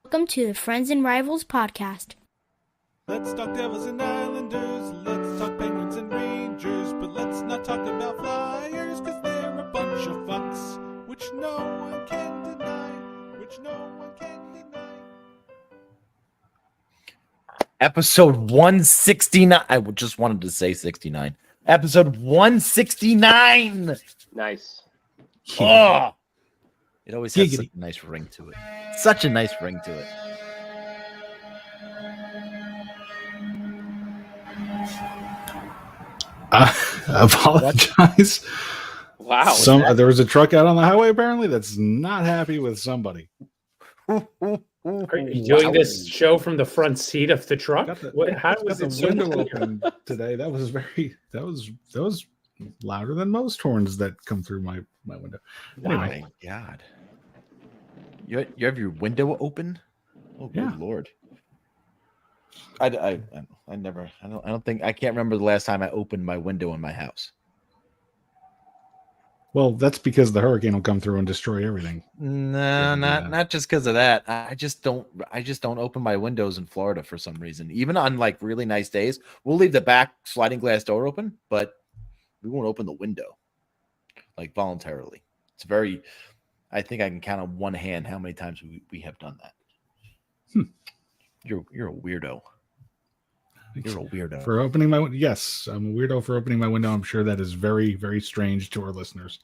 Welcome to the Friends and Rivals podcast. Let's talk Devils and Islanders, let's talk Penguins and Rangers, but let's not talk about Flyers, cause they're a bunch of fucks, which no one can deny, Episode 169. I just wanted to say 69. Episode 169. Nice. Oh, it always has such a nice ring to it. Such a nice ring to it. I apologize. Wow. There was a truck out on the highway apparently that's not happy with somebody. Are you doing this show from the front seat of the truck? How was it so window open today? That was louder than most horns that come through my window. Anyway. My God. You have your window open? Oh, good yeah. Lord. I don't think I can't remember the last time I opened my window in my house. Well, that's because the hurricane will come through and destroy everything. No, not just because of that. I just don't open my windows in Florida for some reason. Even on like really nice days, we'll leave the back sliding glass door open, but we won't open the window like voluntarily. It's very. I think I can count on one hand how many times we have done that. You're a weirdo. You're a weirdo. For opening my window. Yes, I'm a weirdo for opening my window. I'm sure that is very, very strange to our listeners.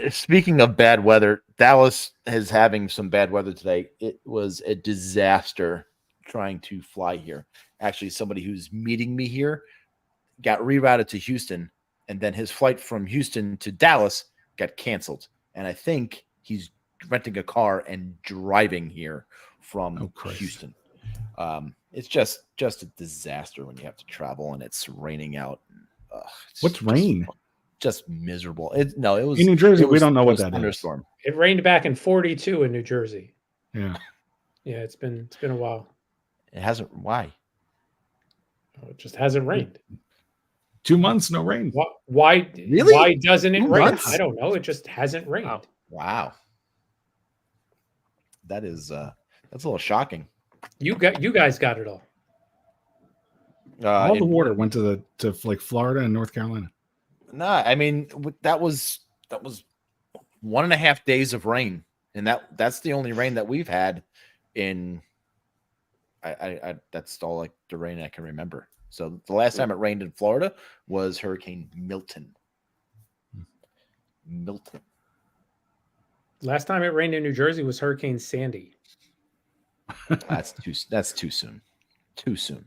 Speaking of bad weather, Dallas is having some bad weather today. It was a disaster trying to fly here. Actually, somebody who's meeting me here got rerouted to Houston, and then his flight from Houston to Dallas got canceled. And I think he's renting a car and driving here from Houston. It's just a disaster when you have to travel and it's raining out. What's rain? Just miserable. It was in New Jersey. We don't know what that thunderstorm. It rained back in 42 in New Jersey. Yeah. Yeah, it's been a while. It hasn't. Why? It just hasn't rained. 2 months, no rain. Why? Really? Why doesn't it 2 rain? months? I don't know. It just hasn't rained. Wow. That is that's a little shocking. You guys got it all. All the water went to like Florida and North Carolina. No, I mean that was 1.5 days of rain, and that's the only rain that we've had in. I that's all like the rain I can remember. So the last time it rained in Florida was Hurricane Milton. Last time it rained in New Jersey was Hurricane Sandy. That's too soon. Too soon.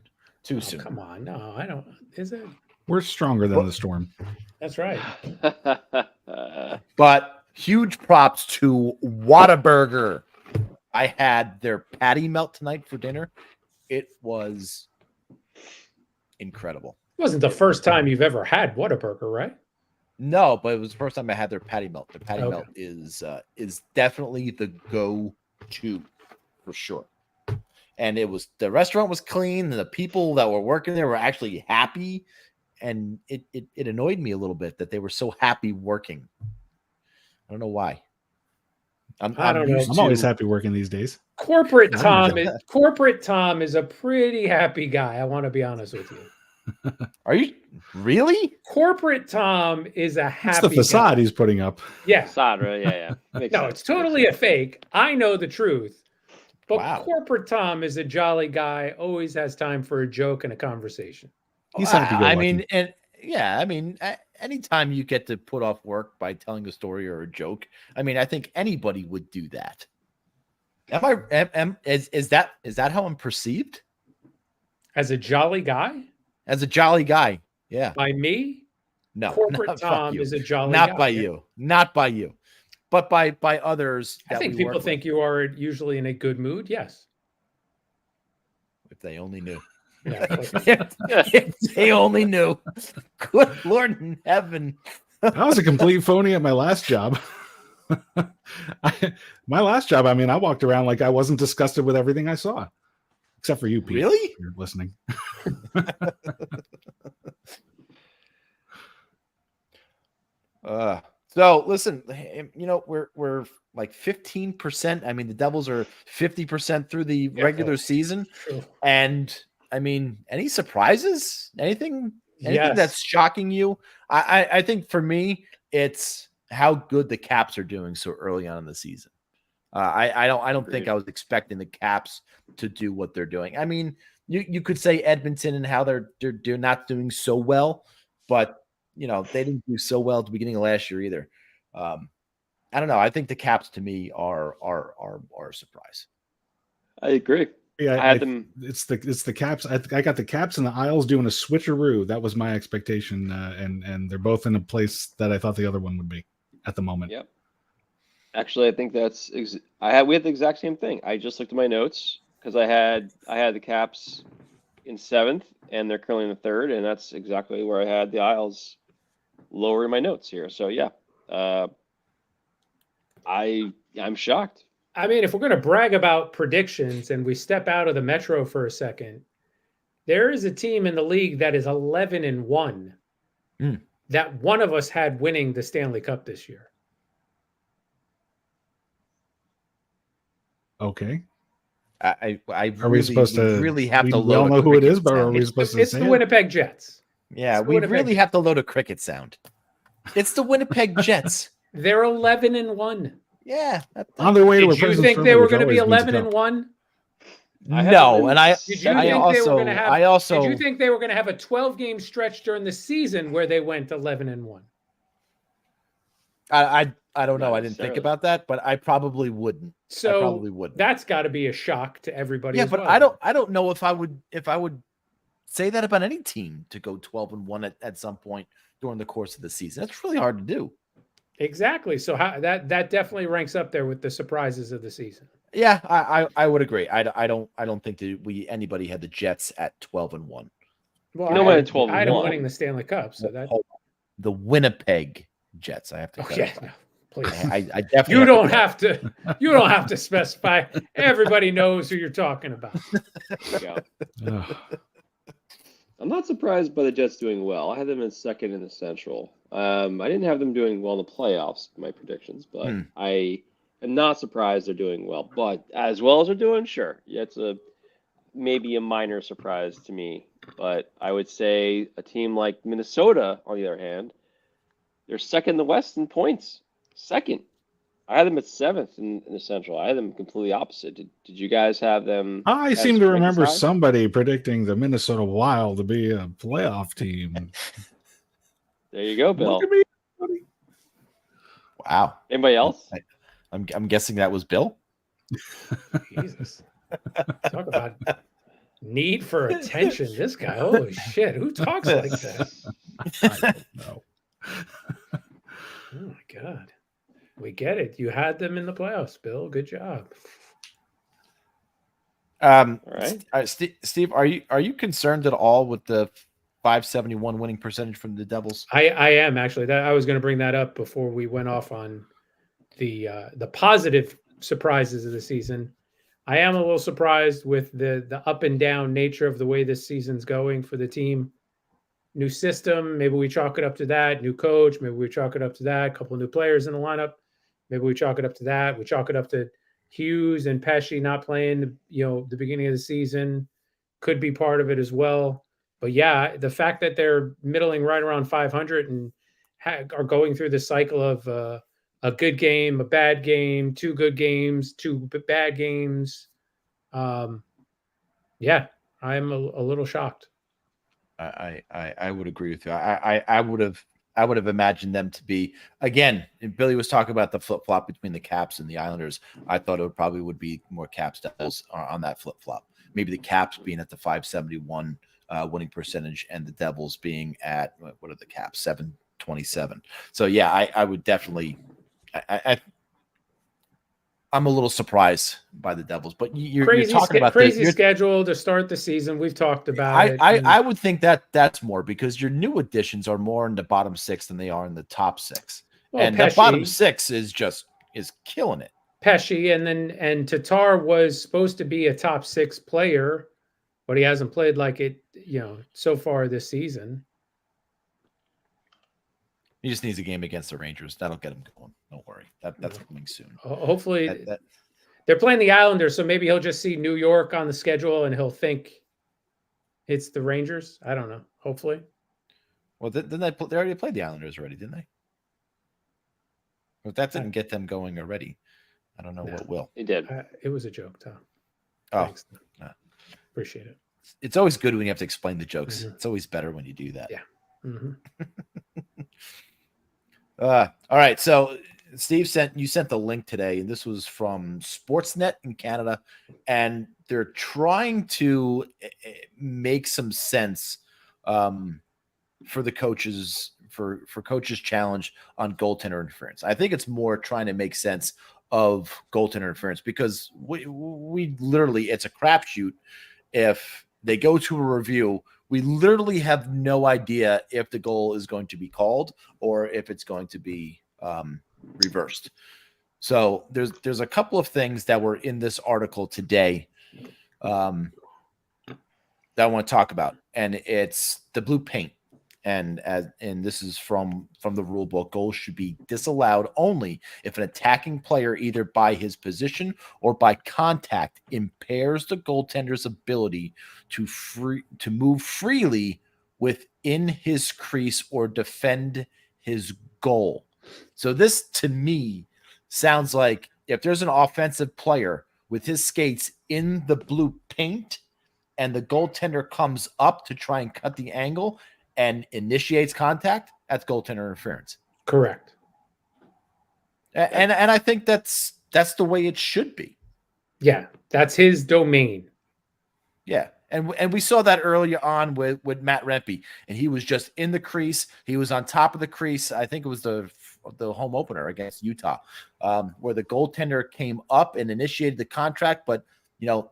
Come on, no, I don't. Is it? We're stronger than the storm. That's right. But huge props to Whataburger. I had their patty melt tonight for dinner. It was incredible. It wasn't the first time you've ever had Whataburger, right? No, but it was the first time I had their patty melt. The patty melt is definitely the go-to for sure. And the restaurant was clean, and the people that were working there were actually happy. And it annoyed me a little bit that they were so happy working. I don't know why. I'm always happy working these days. Corporate Tom is a pretty happy guy. I want to be honest with you. Are you really? Corporate Tom is a happy. It's the facade guy. He's putting up. Yeah, facade. Right? Yeah. No, it's totally a fake. I know the truth. But Corporate Tom is a jolly guy. Always has time for a joke and a conversation. He's happy. I mean, anytime you get to put off work by telling a story or a joke, I mean, I think anybody would do that. Is that how I'm perceived? As a jolly guy? As a jolly guy, yeah. By me? No. Corporate Tom is a jolly guy. Not by you. Not by you. But by others. I think people think you are usually in a good mood. Yes. If they only knew. Yeah, if they only knew. Good Lord in heaven. I was a complete phony at my last job. My last job, I mean, I walked around like I wasn't disgusted with everything I saw. Except for you, Pete. Really? You're listening. So listen, we're like 15%. I mean, the Devils are 50% through the regular season. True. And I mean, any surprises? Anything Yes. that's shocking you? I think for me, it's how good the Caps are doing so early on in the season. I don't think I was expecting the Caps to do what they're doing. I mean, you could say Edmonton and how they're not doing so well, but they didn't do so well at the beginning of last year either. I don't know. I think the Caps to me are a surprise. I agree. Yeah, I had them. It's the Caps. I got the Caps and the Isles doing a switcheroo. That was my expectation, and they're both in a place that I thought the other one would be at the moment. Yep. Actually, I think we had the exact same thing. I just looked at my notes because I had the Caps in 7th, and they're currently in the 3rd, and that's exactly where I had the Isles lower in my notes here. So yeah, I'm shocked. I mean, if we're going to brag about predictions and we step out of the Metro for a second, there is a team in the league that is 11-1 that one of us had winning the Stanley Cup this year. Okay. I Are we supposed to really have to we load all know a who it cricket is, but are sound. we supposed to It's say the it? Winnipeg Jets. Yeah, It's the we Winnipeg really have to load a cricket sound. It's the Winnipeg Jets. They're 11-1. Yeah. On their way to a Did you President's think Trophy, they were which going to be always means a cup. 11-1? No, and I Did you think they were going to have? Did you think they were going to have a 12-game stretch during the season where they went 11-1? I don't know. I didn't think about that, but I probably wouldn't. So I probably wouldn't. That's got to be a shock to everybody. Yeah, as but well. I don't know if I would say that about any team to go 12-1 at some point during the course of the season. That's really hard to do. Exactly. So that definitely ranks up there with the surprises of the season. Yeah, I would agree. I don't think that anybody had the Jets at 12-1. Well, No one at 12-1. I had them winning the Stanley Cup, so that The Winnipeg Jets. I have to. Okay, no, please. I definitely. You don't have to. You don't have to specify. Everybody knows who you're talking about. Yeah. Ugh. I'm not surprised by the Jets doing well. I had them in 2nd in the Central. I didn't have them doing well in the playoffs, my predictions, but I am not surprised they're doing well. But as well as they're doing, sure. Yeah, it's maybe a minor surprise to me. But I would say a team like Minnesota, on the other hand, they're 2nd in the West in points. 2nd. I had them at 7th in the Central. I had them completely opposite. Did you guys have them? I seem to remember somebody predicting the Minnesota Wild to be a playoff team. There you go, Bill. Look at me, buddy. Wow. Anybody else? I'm guessing that was Bill. Jesus. Talk about need for attention. This guy. Holy shit. Who talks like that? I don't know. Oh my God. We get it. You had them in the playoffs, Bill. Good job. All right. Steve, are you concerned at all with the 571 winning percentage from the Devils? I am actually. That I was going to bring that up before we went off on the positive surprises of the season. I am a little surprised with the up and down nature of the way this season's going for the team. New system, maybe we chalk it up to that. New coach, maybe we chalk it up to that. A couple of new players in the lineup, maybe we chalk it up to that. We chalk it up to Hughes and Pesci not playing, the beginning of the season could be part of it as well. But yeah, the fact that they're middling right around 500 and are going through the cycle of a good game, a bad game, 2 good games, 2 bad games. Yeah, I'm a little shocked. I would agree with you. I would have imagined them to be, again, and Billy was talking about the flip-flop between the Caps and the Islanders. I thought it would be more Caps Devils on that flip-flop. Maybe the Caps being at the 571 winning percentage and the Devils being at, what are the Caps, 727. So yeah, I would definitely I'm a little surprised by the Devils, but you're talking about crazy schedule to start the season. We've talked about it. I would think that's more because your new additions are more in the bottom 6 than they are in the top 6. Well, and Pesci, the bottom 6 is killing it. Pesci and Tatar was supposed to be a top 6 player, but he hasn't played like it, so far this season. He just needs a game against the Rangers. That'll get him going. Don't worry. That's coming soon. Hopefully, they're playing the Islanders, so maybe he'll just see New York on the schedule and he'll think it's the Rangers. I don't know. Hopefully. Well, didn't they already played the Islanders already, didn't they? But that didn't get them going already. I don't know what will. He did. It was a joke, Tom. Oh, Thanks. Appreciate it. It's always good when you have to explain the jokes. Mm-hmm. It's always better when you do that. Yeah. Mm-hmm. All right. So Steve sent the link today, and this was from Sportsnet in Canada, and they're trying to make some sense for the coaches for coaches' challenge on goaltender interference. I think it's more trying to make sense of goaltender interference because we literally, it's a crapshoot. If they go to a review, we literally have no idea if the goal is going to be called or if it's going to be reversed. So there's a couple of things that were in this article today that I want to talk about, and it's the blue paint. And this is from the rule book. Goals should be disallowed only if an attacking player, either by his position or by contact, impairs the goaltender's ability to move freely within his crease or defend his goal. So this, to me, sounds like if there's an offensive player with his skates in the blue paint and the goaltender comes up to try and cut the angle and initiates contact, that's goaltender interference. Correct. And I think that's the way it should be. Yeah, that's his domain. Yeah. And we saw that earlier on with Matt Rempe, and he was just in the crease. He was on top of the crease. I think it was the home opener against Utah, where the goaltender came up and initiated the contract. But,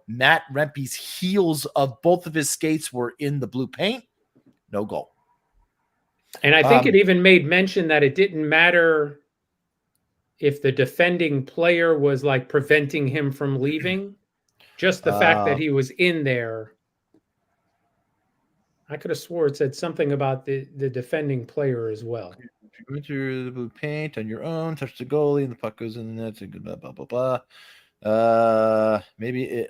Matt Rempe's heels of both of his skates were in the blue paint. No goal. And I think it even made mention that it didn't matter if the defending player was like preventing him from leaving, just the fact that he was in there. I could have swore it said something about the defending player as well. Enter the blue paint on your own, touch the goalie, and the puck goes in the net. Blah blah blah blah. Maybe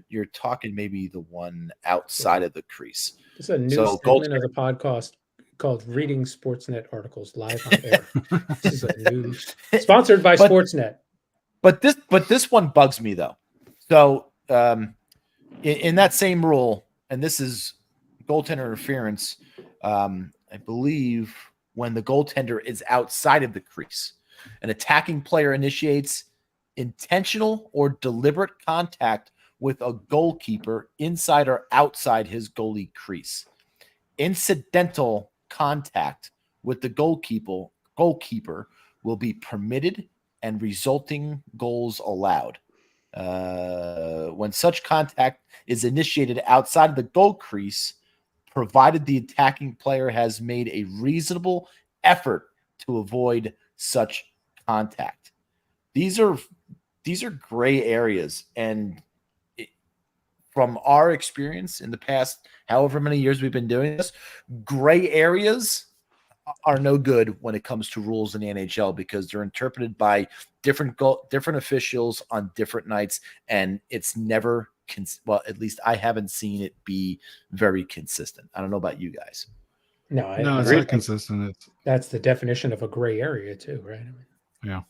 you're talking maybe the one outside of the crease. This is a new segment of the podcast called Reading Sportsnet Articles Live on Air. This is a new sponsored by Sportsnet. But this one bugs me though. So in that same rule, and this is goaltender interference, I believe when the goaltender is outside of the crease, an attacking player initiates intentional or deliberate contact with a goalkeeper inside or outside his goalie crease. Incidental contact with the goalkeeper will be permitted and resulting goals allowed. When such contact is initiated outside of the goal crease, provided the attacking player has made a reasonable effort to avoid such contact. These are gray areas, and from our experience in the past, however many years we've been doing this, gray areas are no good when it comes to rules in the NHL because they're interpreted by different officials on different nights, and it's never well, at least I haven't seen it be very consistent. I don't know about you guys. No, it's not consistent. That's the definition of a gray area too, right? Yeah.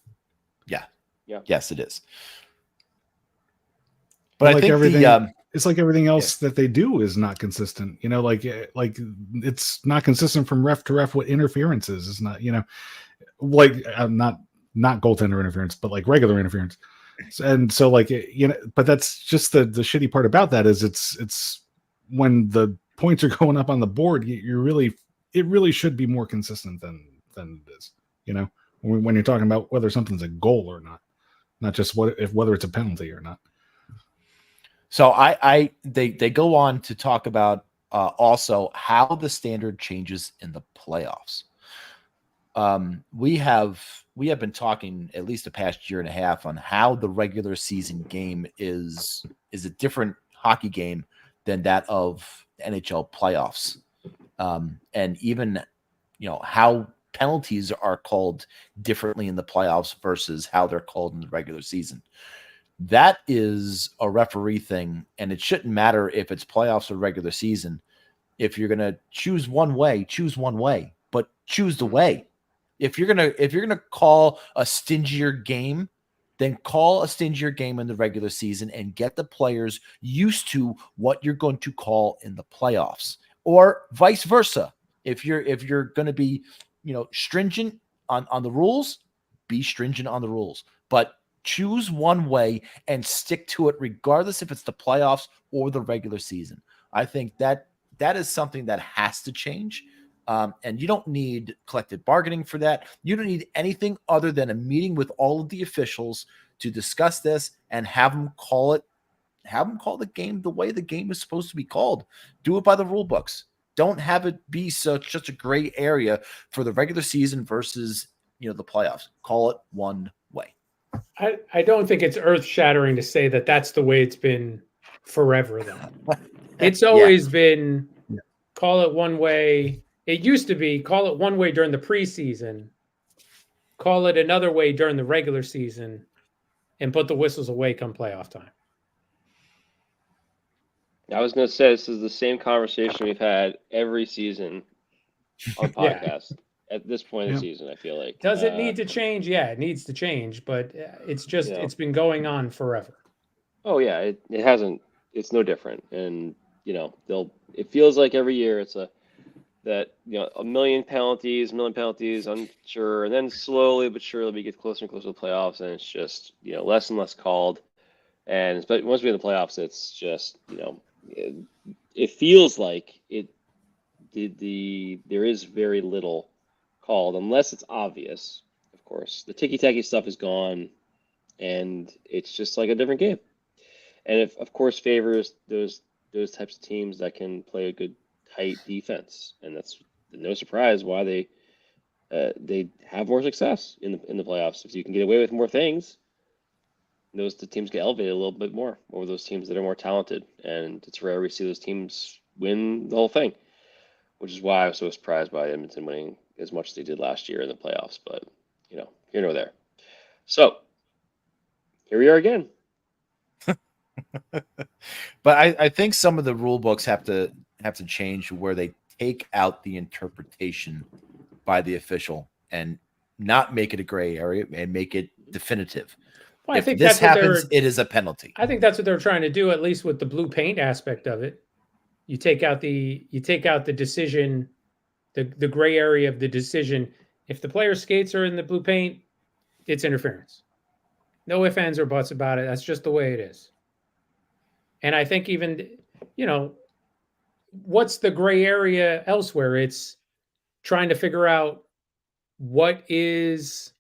Yes, it is. But I think everything, it's like everything else that they do is not consistent. Like it's not consistent from ref to ref what interference is. It's not, like not goaltender interference, but like regular interference. And so but that's just the shitty part about that is it's when the points are going up on the board, it really should be more consistent than it is, when you're talking about whether something's a goal or not just whether it's a penalty or not. So they go on to talk about also how the standard changes in the playoffs. We have been talking at least the past year and a half on how the regular season game is a different hockey game than that of NHL playoffs. And even how penalties are called differently in the playoffs versus how they're called in the regular season. That is a referee thing, and it shouldn't matter if it's playoffs or regular season. If you're gonna choose one way, but choose the way. If you're gonna call a stingier game, then call a stingier game in the regular season and get the players used to what you're going to call in the playoffs, or vice versa. If you're going to be, stringent on the rules, be stringent on the rules, but choose one way and stick to it, regardless if it's the playoffs or the regular season. I think that is something that has to change. And you don't need collective bargaining for that. You don't need anything other than a meeting with all of the officials to discuss this and have them call the game the way the game is supposed to be called. Do it by the rule books. Don't have it be such a gray area for the regular season versus, the playoffs. Call it one way. I don't think it's earth shattering to say that that's the way it's been forever, though. It's always been call it one way. It used to be call it one way during the preseason, call it another way during the regular season, and put the whistles away come playoff time. I was going to say this is the same conversation we've had every season on podcast at this point in the season. I feel like does it need to change? Yeah, it needs to change, but it's just it's been going on forever. Oh yeah, it hasn't. It's no different, and it feels like every year it's a million penalties, unsure, and then slowly but surely we get closer and closer to the playoffs, and it's just less and less called. But once we're in the playoffs, it's just it feels like there is very little called unless it's obvious. Of course, the ticky-tacky stuff is gone, and it's just like a different game. And it, of course, favors those types of teams that can play a good tight defense, and that's no surprise why they have more success in the playoffs. If you can get away with more things, the teams get elevated a little bit more over those teams that are more talented, and it's rare we see those teams win the whole thing, which is why I was so surprised by Edmonton winning as much as they did last year in the playoffs. But here nor there. So here we are again. But I think some of the rule books have to change where they take out the interpretation by the official and not make it a gray area and make it definitive. Well, I think this happens, it is a penalty. I think that's what they're trying to do, at least with the blue paint aspect of it. You take out the decision, the gray area of the decision. If the player's skates are in the blue paint, it's interference. No ifs, ands, or buts about it. That's just the way it is. And I think even, what's the gray area elsewhere? It's trying to figure out what is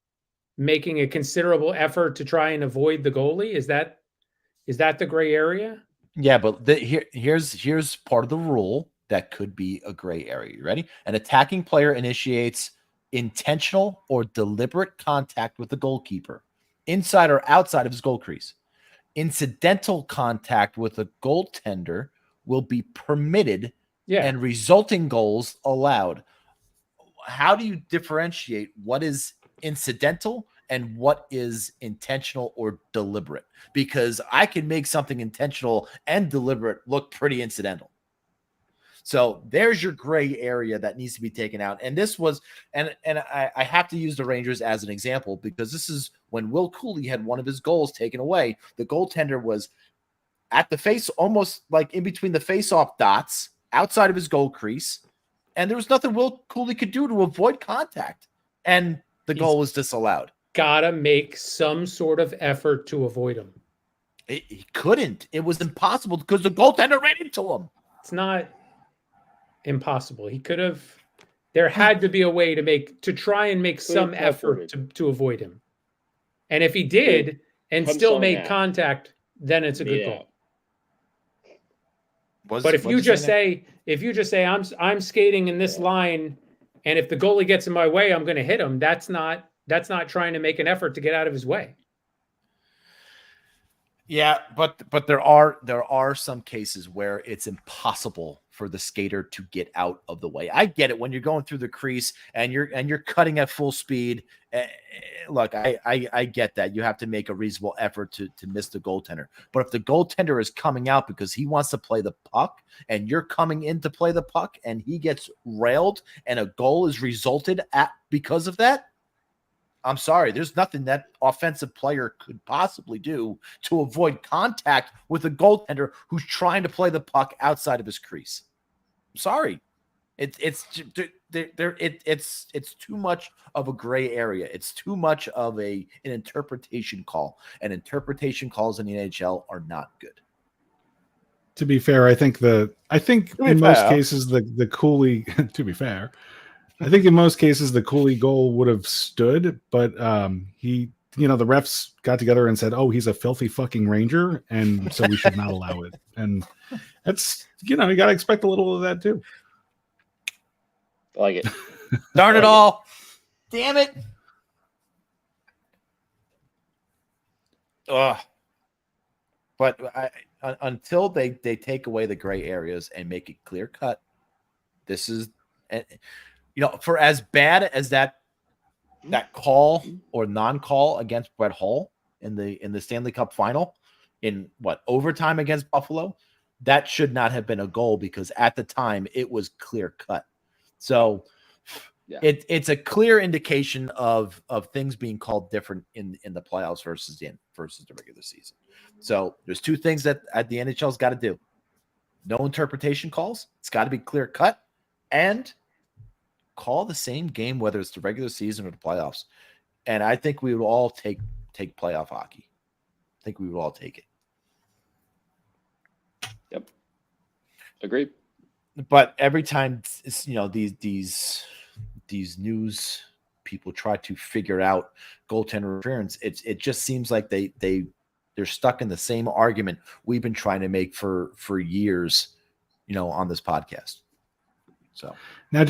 making a considerable effort to try and avoid the goalie. Is that the gray area? Yeah, but here's part of the rule that could be a gray area. You ready? An attacking player initiates intentional or deliberate contact with the goalkeeper, inside or outside of his goal crease. Incidental contact with a goaltender will be permitted and resulting goals allowed. How do you differentiate what is incidental and what is intentional or deliberate? Because I can make something intentional and deliberate look pretty incidental. So there's your gray area that needs to be taken out. And this was, and I have to use the Rangers as an example because this is when Will Cooley had one of his goals taken away. The goaltender was at the face, almost like in between the face-off dots, outside of his goal crease. And there was nothing Will Cooley could do to avoid contact. And the goal was disallowed. Gotta make some sort of effort to avoid him. He couldn't. It was impossible because the goaltender ran into him. It's not impossible. He could have. There had to be a way to try and make some effort to avoid him. And if he did and still made contact, then it's a good goal. But if you just say I'm skating in this line, and if the goalie gets in my way, I'm going to hit him. That's not trying to make an effort to get out of his way. Yeah, but there are some cases where it's impossible for the skater to get out of the way. I get it when you're going through the crease and you're cutting at full speed. Look, I get that. You have to make a reasonable effort to miss the goaltender. But if the goaltender is coming out because he wants to play the puck and you're coming in to play the puck and he gets railed and a goal is resulted at because of that, I'm sorry, there's nothing that offensive player could possibly do to avoid contact with a goaltender who's trying to play the puck outside of his crease. I'm sorry. It's too much of a gray area. It's too much of an interpretation call. And interpretation calls in the NHL are not good. To be fair, I think in most cases the Cooley to be fair, I think in most cases the Cooley goal would have stood, but the refs got together and said, "Oh, he's a filthy fucking Ranger, and so we should not allow it." And that's you got to expect a little of that too. I like it. Darn it all! Damn it! Ugh. But until they take away the gray areas and make it clear cut, this is. For as bad as that call or non-call against Brett Hull in the Stanley Cup final, in overtime against Buffalo, that should not have been a goal because at the time it was clear cut. So yeah. It's a clear indication of things being called different in the playoffs versus the regular season. So there's two things that the NHL's got to do: no interpretation calls. It's got to be clear cut and call the same game, whether it's the regular season or the playoffs. And I think we would all take playoff hockey. I think we would all take it. Yep. Agreed. But every time it's, these news people try to figure out goaltender interference, it just seems like they're stuck in the same argument we've been trying to make for years, on this podcast. So now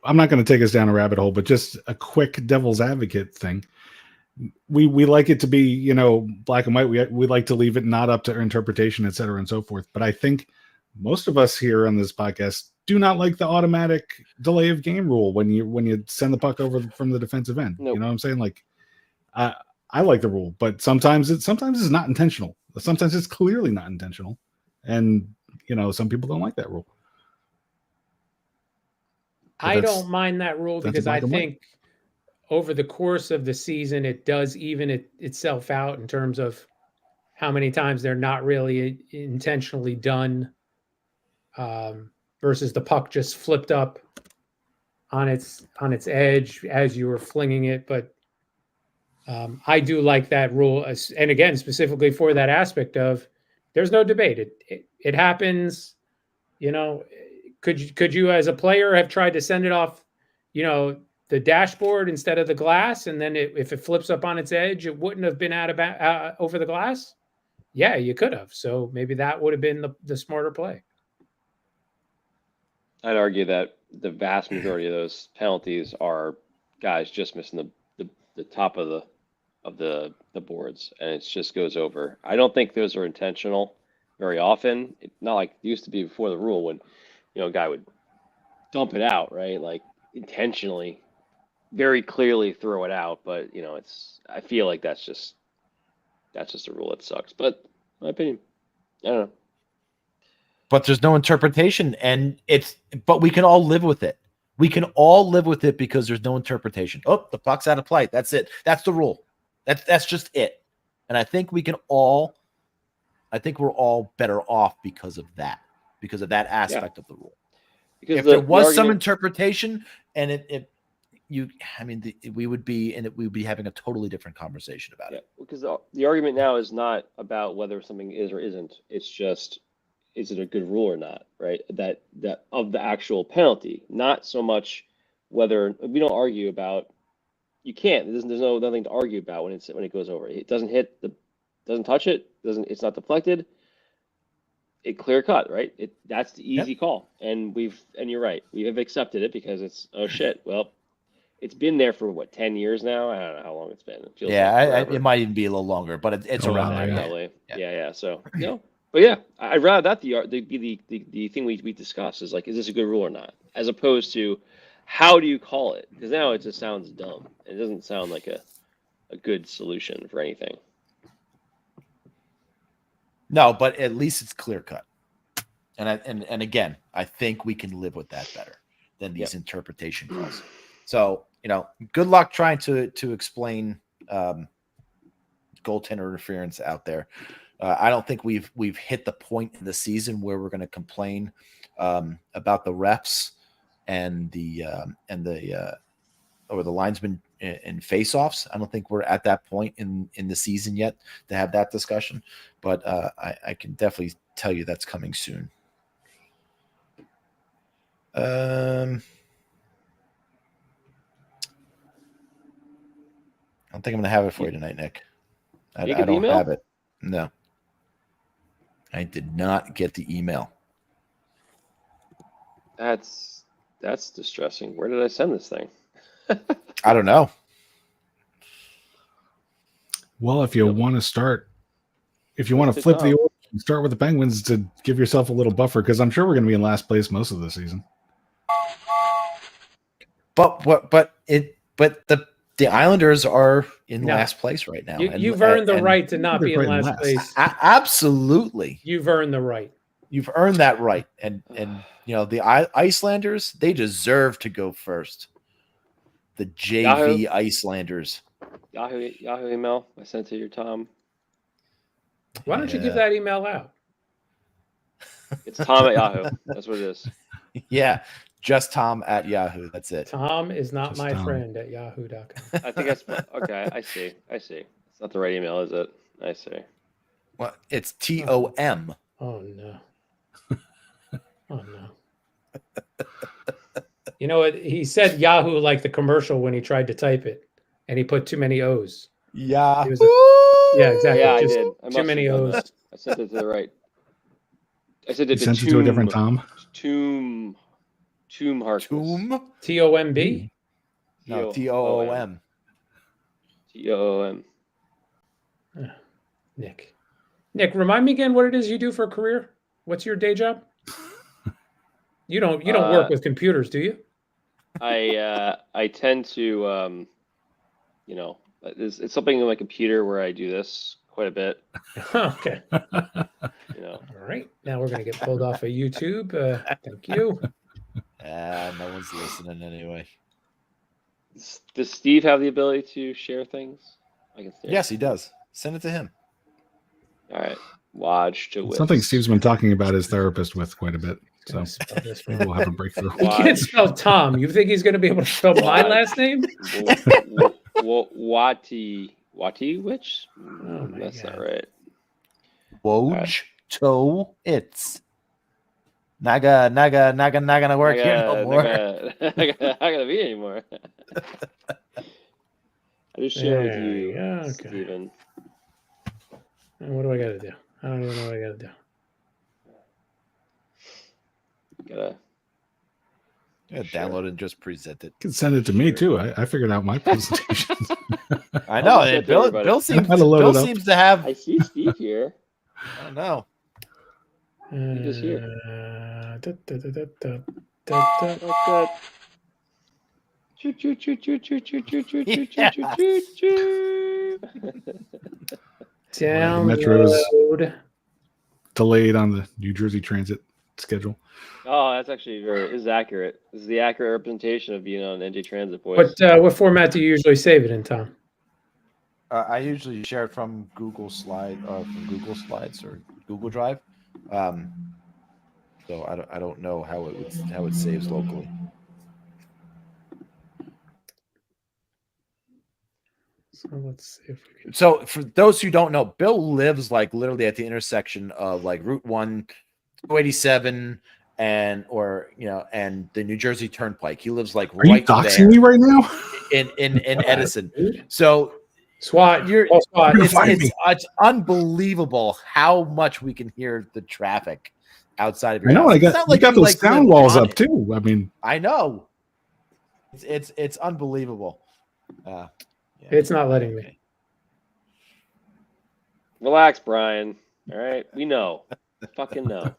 I'm not going to take us down a rabbit hole, but just a quick devil's advocate thing. We like it to be, black and white. We like to leave it not up to interpretation, et cetera, and so forth. But I think most of us here on this podcast do not like the automatic delay of game rule when you send the puck over from the defensive end. Nope. You know what I'm saying? Like, I like the rule, but sometimes it's not intentional. Sometimes it's clearly not intentional, and some people don't like that rule. I don't mind that rule because I think over the course of the season, it does even itself out in terms of how many times they're not really intentionally done versus the puck just flipped up on its edge as you were flinging it. But I do like that rule. And again, specifically for that aspect of there's no debate. It happens, Could you as a player have tried to send it off, the dashboard instead of the glass, and then if it flips up on its edge, it wouldn't have been over the glass? Yeah, you could have. So maybe that would have been the smarter play. I'd argue that the vast majority of those penalties are guys just missing the top of the boards, and it just goes over. I don't think those are intentional very often. Not like it used to be before the rule when a guy would dump it out, right? Like intentionally, very clearly throw it out. But I feel like that's just a rule that sucks. But my opinion, I don't know. But there's no interpretation, but we can all live with it. We can all live with it because there's no interpretation. Oh, the puck's out of play. That's it. That's the rule. That's just it. And I think we're all better off because of that aspect of the rule. Because if there was some interpretation and we would be having a totally different conversation about it. Because the argument now is not about whether something is or isn't. It's just, is it a good rule or not, right? That of the actual penalty, not so much whether we don't argue about. You can't. There's nothing to argue about when it goes over. It doesn't doesn't touch it. It's not deflected. It clear cut, right? That's the easy call, and you're right. We have accepted it because it's shit. Well, it's been there for what 10 years now. I don't know how long it's been. It feels Yeah, like it forever. might even be a little longer, but it's Oh, around wow, there. yeah. Probably. Yeah. Yeah. So but yeah, I'd rather that be the thing we discuss is like, is this a good rule or not, as opposed to how do you call it? Because now it just sounds dumb. It doesn't sound like a good solution for anything. No, but at least it's clear cut. And again, I think we can live with that better than these interpretation calls. So, good luck trying to explain goaltender interference out there. I don't think we've hit the point in the season where we're going to complain about the refs and the linesmen in face-offs. I don't think we're at that point in the season yet to have that discussion, but I can definitely tell you that's coming soon. I don't think I'm going to have it for you tonight, Nick. I You get the don't email? have it. No. I did not get the email. That's distressing. Where did I send this thing? I don't know. Well, if you want to start, if you want to That's flip it, the Tom. order and start with the Penguins to give yourself a little buffer, because I'm sure we're going to be in last place most of the season. But the Islanders are in No. last place right now. You've earned the right to not be in Right in last last. place. Absolutely. You've earned the right. You've earned that right. And the Icelanders, they deserve to go first. The JV Yahoo. Icelanders. Yahoo email. I sent it to your Tom. Why don't you give Yeah. that email out? It's Tom at Yahoo. That's what it is. Yeah. Just Tom at Yahoo. That's it. Tom is not Just my Tom. friend at yahoo.com. I think okay. I see. It's not the right email, is it? I see. Well, it's TOM. Oh no. Oh no. You know what? He said Yahoo like the commercial when he tried to type it, and he put too many O's. Yeah. He was Yeah, exactly. Yeah, I Just did. I must too have many done O's. that. I sent it to the right. I sent You it to sent it to a different Tom. Tomb Harkness. Tomb? TOMB. No, TOOM. TOOM. TOOM. Nick, remind me again what it is you do for a career. What's your day job? You don't work with computers, do you? I tend to it's something on my computer where I do this quite a bit. Okay. You know. All right. Now we're going to get pulled off of YouTube. Thank you. No one's listening anyway. Does Steve have the ability to share things? I can see. Yes, he does. Send it to him. All right. Watch to Something Steve's been talking about his therapist with quite a bit. So Gonna spell this maybe we'll have a breakthrough. He can't spell Tom. You think he's going to be able to spell my last name? Wati which? Oh my That's God. not right. Woj to it's. Not gonna work here no more. Not gonna be anymore. I just share with There you, we go, okay. Steven. And what do I got to do? I don't even know what I got to do. Gotta Yeah, Sure. download it and just present it. You can send it to me too. I figured out my presentation. I know. send it to Bill everybody. seems I had to load Bill it up. seems to have. I see Steve here. I don't know. He just here. Da, da, da, da, da, da, da. Choo choo choo choo choo choo choo choo choo choo choo choo choo. Download. Delayed on the New Jersey Transit schedule. Oh, that's actually is accurate. This is the accurate representation of being on NJ Transit, boys. What format do you usually save it in, Tom? I usually share it from Google Slides or Google Drive. So I don't know how it saves locally. So let's see if we can. So for those who don't know, Bill lives like literally at the intersection of like Route 1, 287, and the New Jersey Turnpike. He lives like Are you right doxing there me right now? in Edison. So SWAT. you're Call SWAT. You're it's, fighting it's, it's unbelievable how much we can hear the traffic outside of your I know. house. I It's got not you got you, those sound live walls on up it. too. I mean, I know. it's unbelievable. Yeah, It's not letting me. okay. Relax, Brian. All right, we know. Fucking know.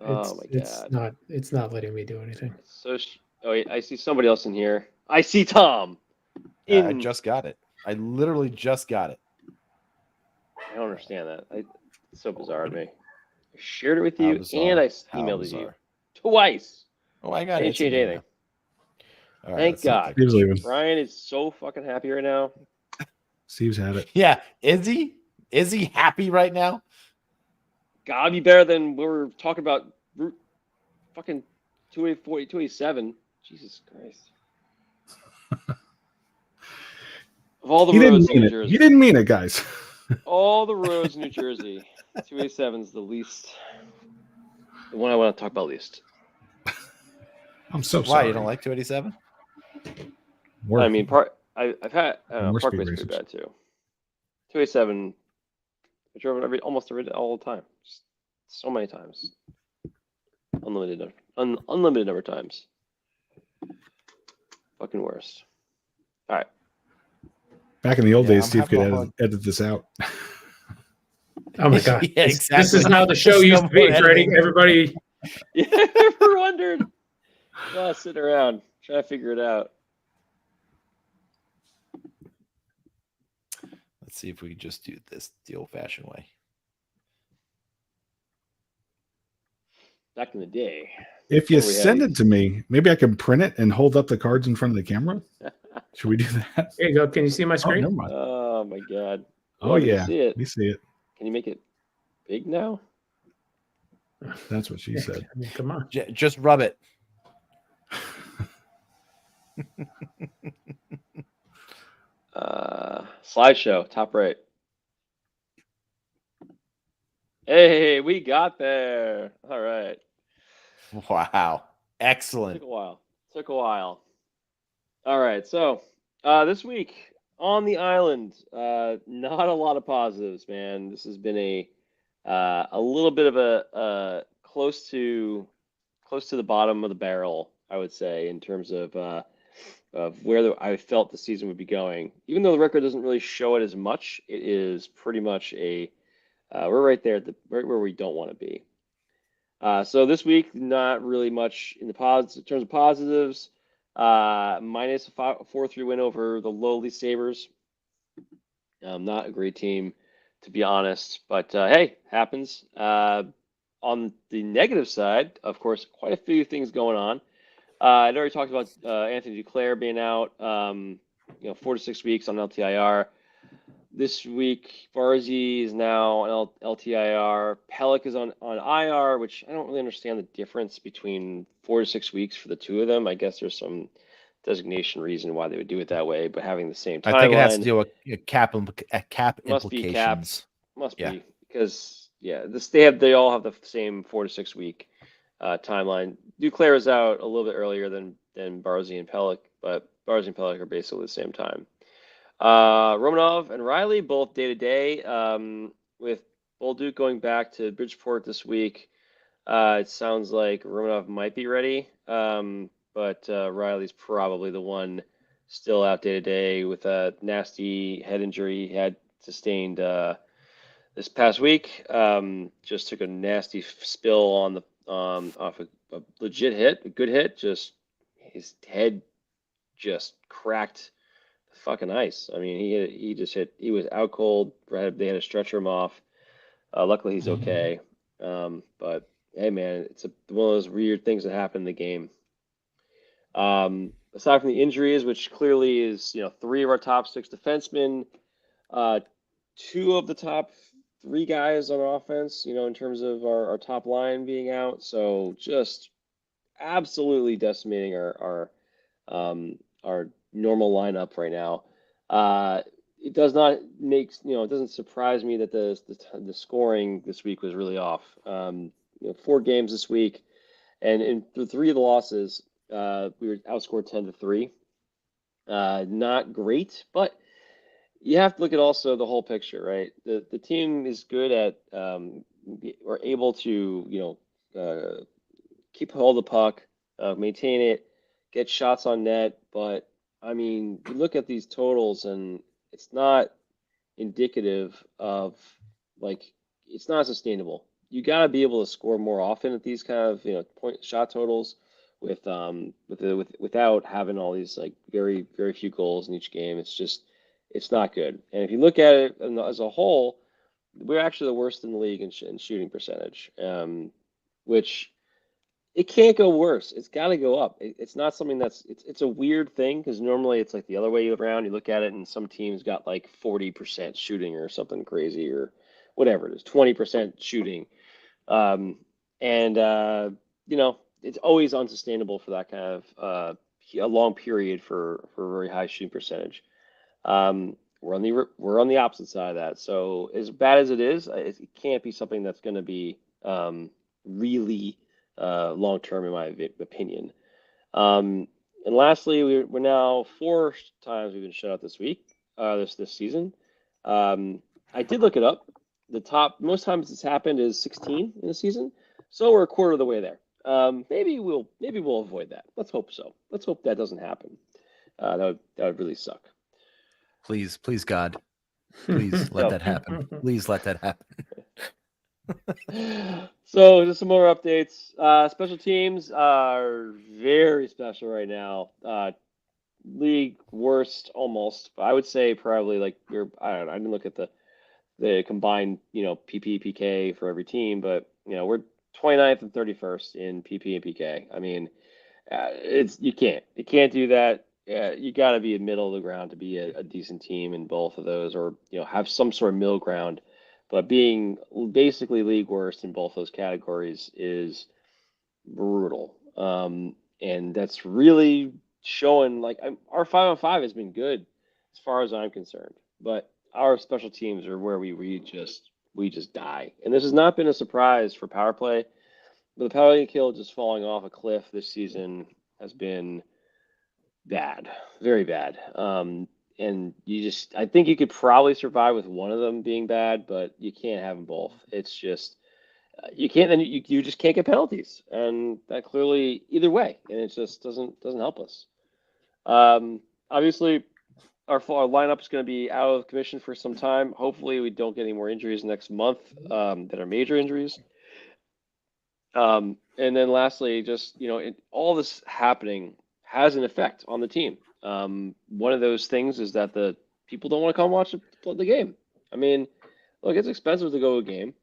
Oh my god. It's not letting me do anything. So, oh wait, I see somebody else in here. I see Tom. I just got it. I literally just got it. I don't understand that. It's so bizarre to me. I shared it with you, and I emailed it to you twice. Oh, I got I it. didn't change anything. All right, Thank God. Steve's leaving. Brian is so fucking happy right now. Steve's had it. Yeah, is he? Is he happy right now? Gotta be better than we were talking about. Fucking 284, 287. Jesus Christ. Of all the roads in New Jersey. He didn't mean it, guys. All the roads in New Jersey, 287 is the one I want to talk about least. I'm so Why sorry. you don't like 287? We're- I mean, I've had More Parkway's speed pretty bad too. 287, I drove it almost all the time, just so many times, unlimited number of times. Fucking worst. All right. Back in the old days, I'm Steve could having a hard- edit this out. Oh my god! Yeah, This exactly. is how the show There's used no to be, more Freddie. editing. Everybody. Yeah, ever wondered? Sitting around trying to figure it out. Let's see if we can just do this the old-fashioned way. Back in the day. If you Before we had send these. it to me, maybe I can print it and hold up the cards in front of the camera. Should we do that? Here you go. Can you see my Oh, screen? never mind. Oh my god. Oh, I can yeah. See it. We see it. Can you make it big now? That's what she said. I mean, come on. Just rub it. Slideshow, top right. Hey, we got there. All right. Wow. Excellent. Took a while. All right. So this week on the island, not a lot of positives, man. This has been a little bit of a close to the bottom of the barrel, I would say, in terms of where I felt the season would be going. Even though the record doesn't really show it as much, it is pretty much we're right there right where we don't want to be. So this week, not really much in terms of positives. Minus a 4-3 win over the lowly Sabres. Not a great team, to be honest, but hey, happens. On the negative side, of course, quite a few things going on. I'd already talked about Anthony Duclair being out, 4 to 6 weeks on LTIR. This week, Barzy is now on LTIR. Pelech is on IR, which I don't really understand the difference between 4 to 6 weeks for the two of them. I guess there's some designation reason why they would do it that way, but having the same timeline. I think it has to do with cap Must be implications. capped. Must Yeah. be because they all have the same 4 to 6 week timeline. Duclair is out a little bit earlier than Barzy and Pelech, but Barzy and Pelech are basically the same time. Romanov and Riley both day to day. With Bolduc going back to Bridgeport this week, it sounds like Romanov might be ready, but Riley's probably the one still out day to day with a nasty head injury he had sustained this past week. Just took a nasty spill on the off a legit hit, a good hit. Just his head just cracked the fucking ice. I mean, he just hit. He was out cold. They had to stretcher him off. Luckily, he's okay. But hey, man, it's one of those weird things that happen in the game. Aside from the injuries, which clearly is 3 of our top 6 defensemen, 2 of the top 3 guys on offense, in terms of our top line being out. So just absolutely decimating our normal lineup right now. It does not it doesn't surprise me that the scoring this week was really off. 4 games this week, and in the 3 of the losses, we were outscored 10-3. Not great, but you have to look at also the whole picture, right? The team is good at we're able to keep hold of the puck, maintain it, get shots on net. But I mean, you look at these totals, and it's not indicative of like it's not sustainable. You got to be able to score more often at these kind of point shot totals without having all these like very very few goals in each game. It's not good. And if you look at it as a whole, we're actually the worst in the league in shooting percentage, which it can't go worse. It's got to go up. It's not something it's a weird thing because normally it's like the other way around. You look at it and some teams got like 40% shooting or something crazy or whatever it is, 20% shooting. It's always unsustainable for that kind of a long period for a very high shooting percentage. We're on the opposite side of that. So as bad as it is, it can't be something that's going to be really long term, in my opinion. And lastly, we're now 4 times we've been shut out this week, this season. I did look it up. The most times it's happened is 16 in the season, so we're a quarter of the way there. Maybe we'll avoid that. Let's hope so. Let's hope that doesn't happen. That would really suck. Please, God, please let that happen. Please let that happen. So just some more updates. Special teams are very special right now. League worst almost. I would say probably like I don't know. I didn't look at the combined PP PK for every team, but we're 29th and 31st in PP and PK. I mean, you can't do that. You got to be in middle of the ground to be a decent team in both of those, or have some sort of middle ground. But being basically league worst in both those categories is brutal, and that's really showing. Like our 5-on-5 has been good as far as I'm concerned, but our special teams are where we just die. And this has not been a surprise for power play, but the power play kill just falling off a cliff this season has been bad, very bad. And I think you could probably survive with one of them being bad, but you can't have them both. It's just, you can't, then you just can't get penalties. And that clearly, either way, and it just doesn't help us. Obviously, our lineup is going to be out of commission for some time. Hopefully, we don't get any more injuries next month that are major injuries. And then lastly, just, all this happening has an effect on the team. One of those things is that the people don't want to come watch the game. I mean, look, it's expensive to go to a game.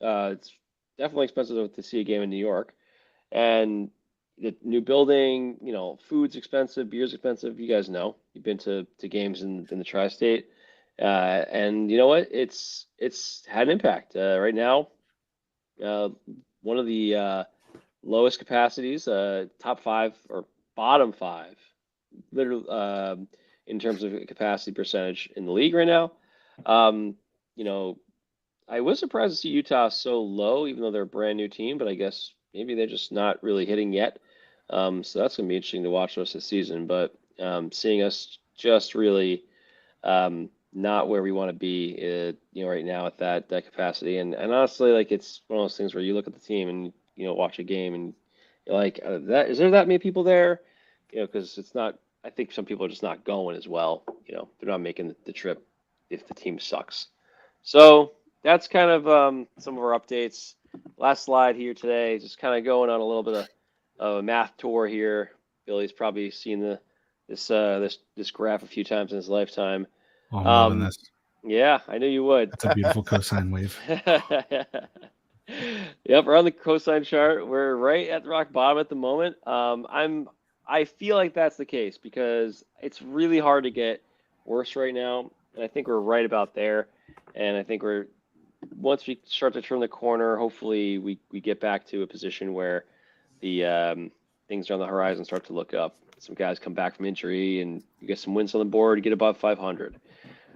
It's definitely expensive to see a game in New York. And the new building, food's expensive, beer's expensive. You guys know. You've been to games in the tri-state. And you know what? It's had an impact. Right now, one of the lowest capacities, top 5 or bottom 5, literally, in terms of capacity percentage in the league right now. I was surprised to see Utah so low, even though they're a brand new team, but I guess maybe they're just not really hitting yet. So that's going to be interesting to watch the rest of the season. But seeing us just really not where we want to be, right now at that capacity. And honestly, like, it's one of those things where you look at the team and, watch a game and you're like, is there that many people there? Because it's not, I think some people are just not going as well. They're not making the trip if the team sucks. So that's kind of some of our updates. Last slide here today, just kind of going on a little bit of a math tour here. Billy's probably seen this graph a few times in his lifetime. Oh, I'm loving this. Yeah, I knew you would. That's a beautiful cosine wave. Yep, we're on the cosine chart. We're right at the rock bottom at the moment. I feel like that's the case because it's really hard to get worse right now. And I think we're right about there. And I think once we start to turn the corner, hopefully we get back to a position where the things are on the horizon start to look up. Some guys come back from injury and you get some wins on the board, get above 500.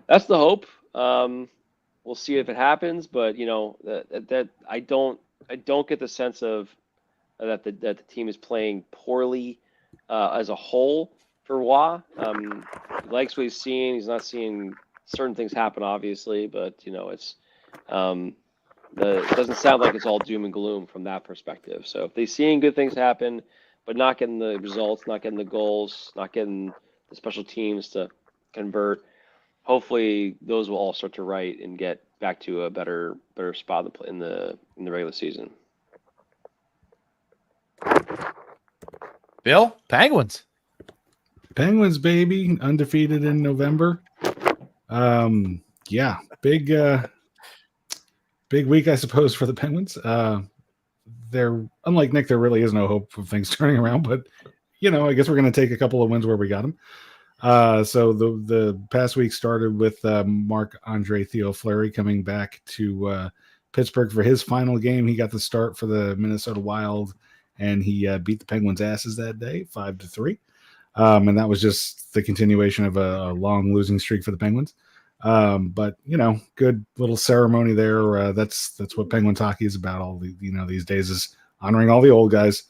That's the hope. We'll see if it happens, but that I don't get the sense of that the team is playing poorly as a whole for Wah. He likes what he's seeing. He's not seeing certain things happen, obviously, but it's it doesn't sound like it's all doom and gloom from that perspective. So if they're seeing good things happen, but not getting the results, not getting the goals, not getting the special teams to convert, hopefully those will all start to right and get back to a better spot in the regular season. Bill, Penguins. Penguins, baby, undefeated in November. Yeah, big week, I suppose, for the Penguins. They're unlike Nick. There really is no hope of things turning around, but I guess we're going to take a couple of wins where we got them. So the past week started with Marc-Andre Theo Fleury coming back to Pittsburgh for his final game. He got the start for the Minnesota Wild, and he beat the Penguins' asses that day, 5-3. And that was just the continuation of a long losing streak for the Penguins. But good little ceremony there. That's what Penguins hockey is about. All these days is honoring all the old guys.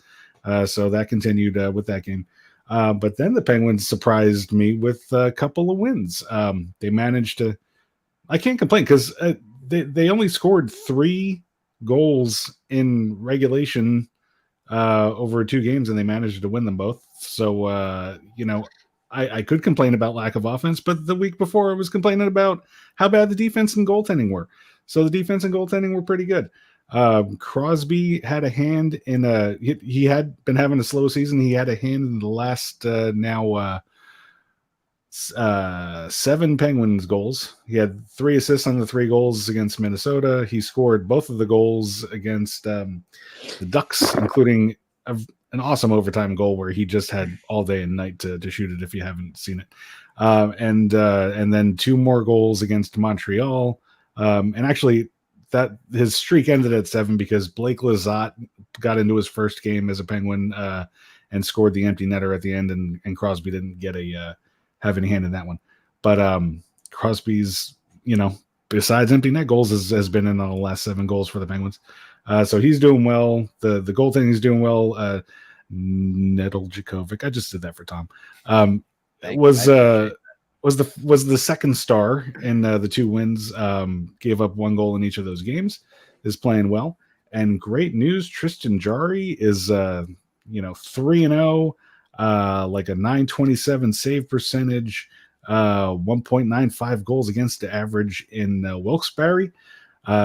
So that continued with that game. But then the Penguins surprised me with a couple of wins. They managed to. I can't complain because they only scored 3 goals in regulation over 2 games, and they managed to win them both. So I could complain about lack of offense, but the week before I was complaining about how bad the defense and goaltending were. So the defense and goaltending were pretty good. Crosby had a hand in he had been having a slow season. He had a hand in the last 7 Penguins goals. He had 3 assists on the 3 goals against Minnesota. He scored both of the goals against the Ducks, including an awesome overtime goal where he just had all day and night to shoot it if you haven't seen it. And then 2 more goals against Montreal. And actually that his streak ended at 7 because Blake Lizotte got into his first game as a Penguin and scored the empty netter at the end, and Crosby didn't get have any hand in that one. But Crosby's, besides empty net goals, has been in on the last 7 goals for the Penguins. So he's doing well. The goaltending is doing well. Nedeljkovic, I just did that for Tom. Was the second star in the 2 wins. Gave up 1 goal in each of those games. Is playing well. And great news, Tristan Jarry is 3-0, like a .927 save percentage, 1.95 goals against the average in Wilkes-Barre.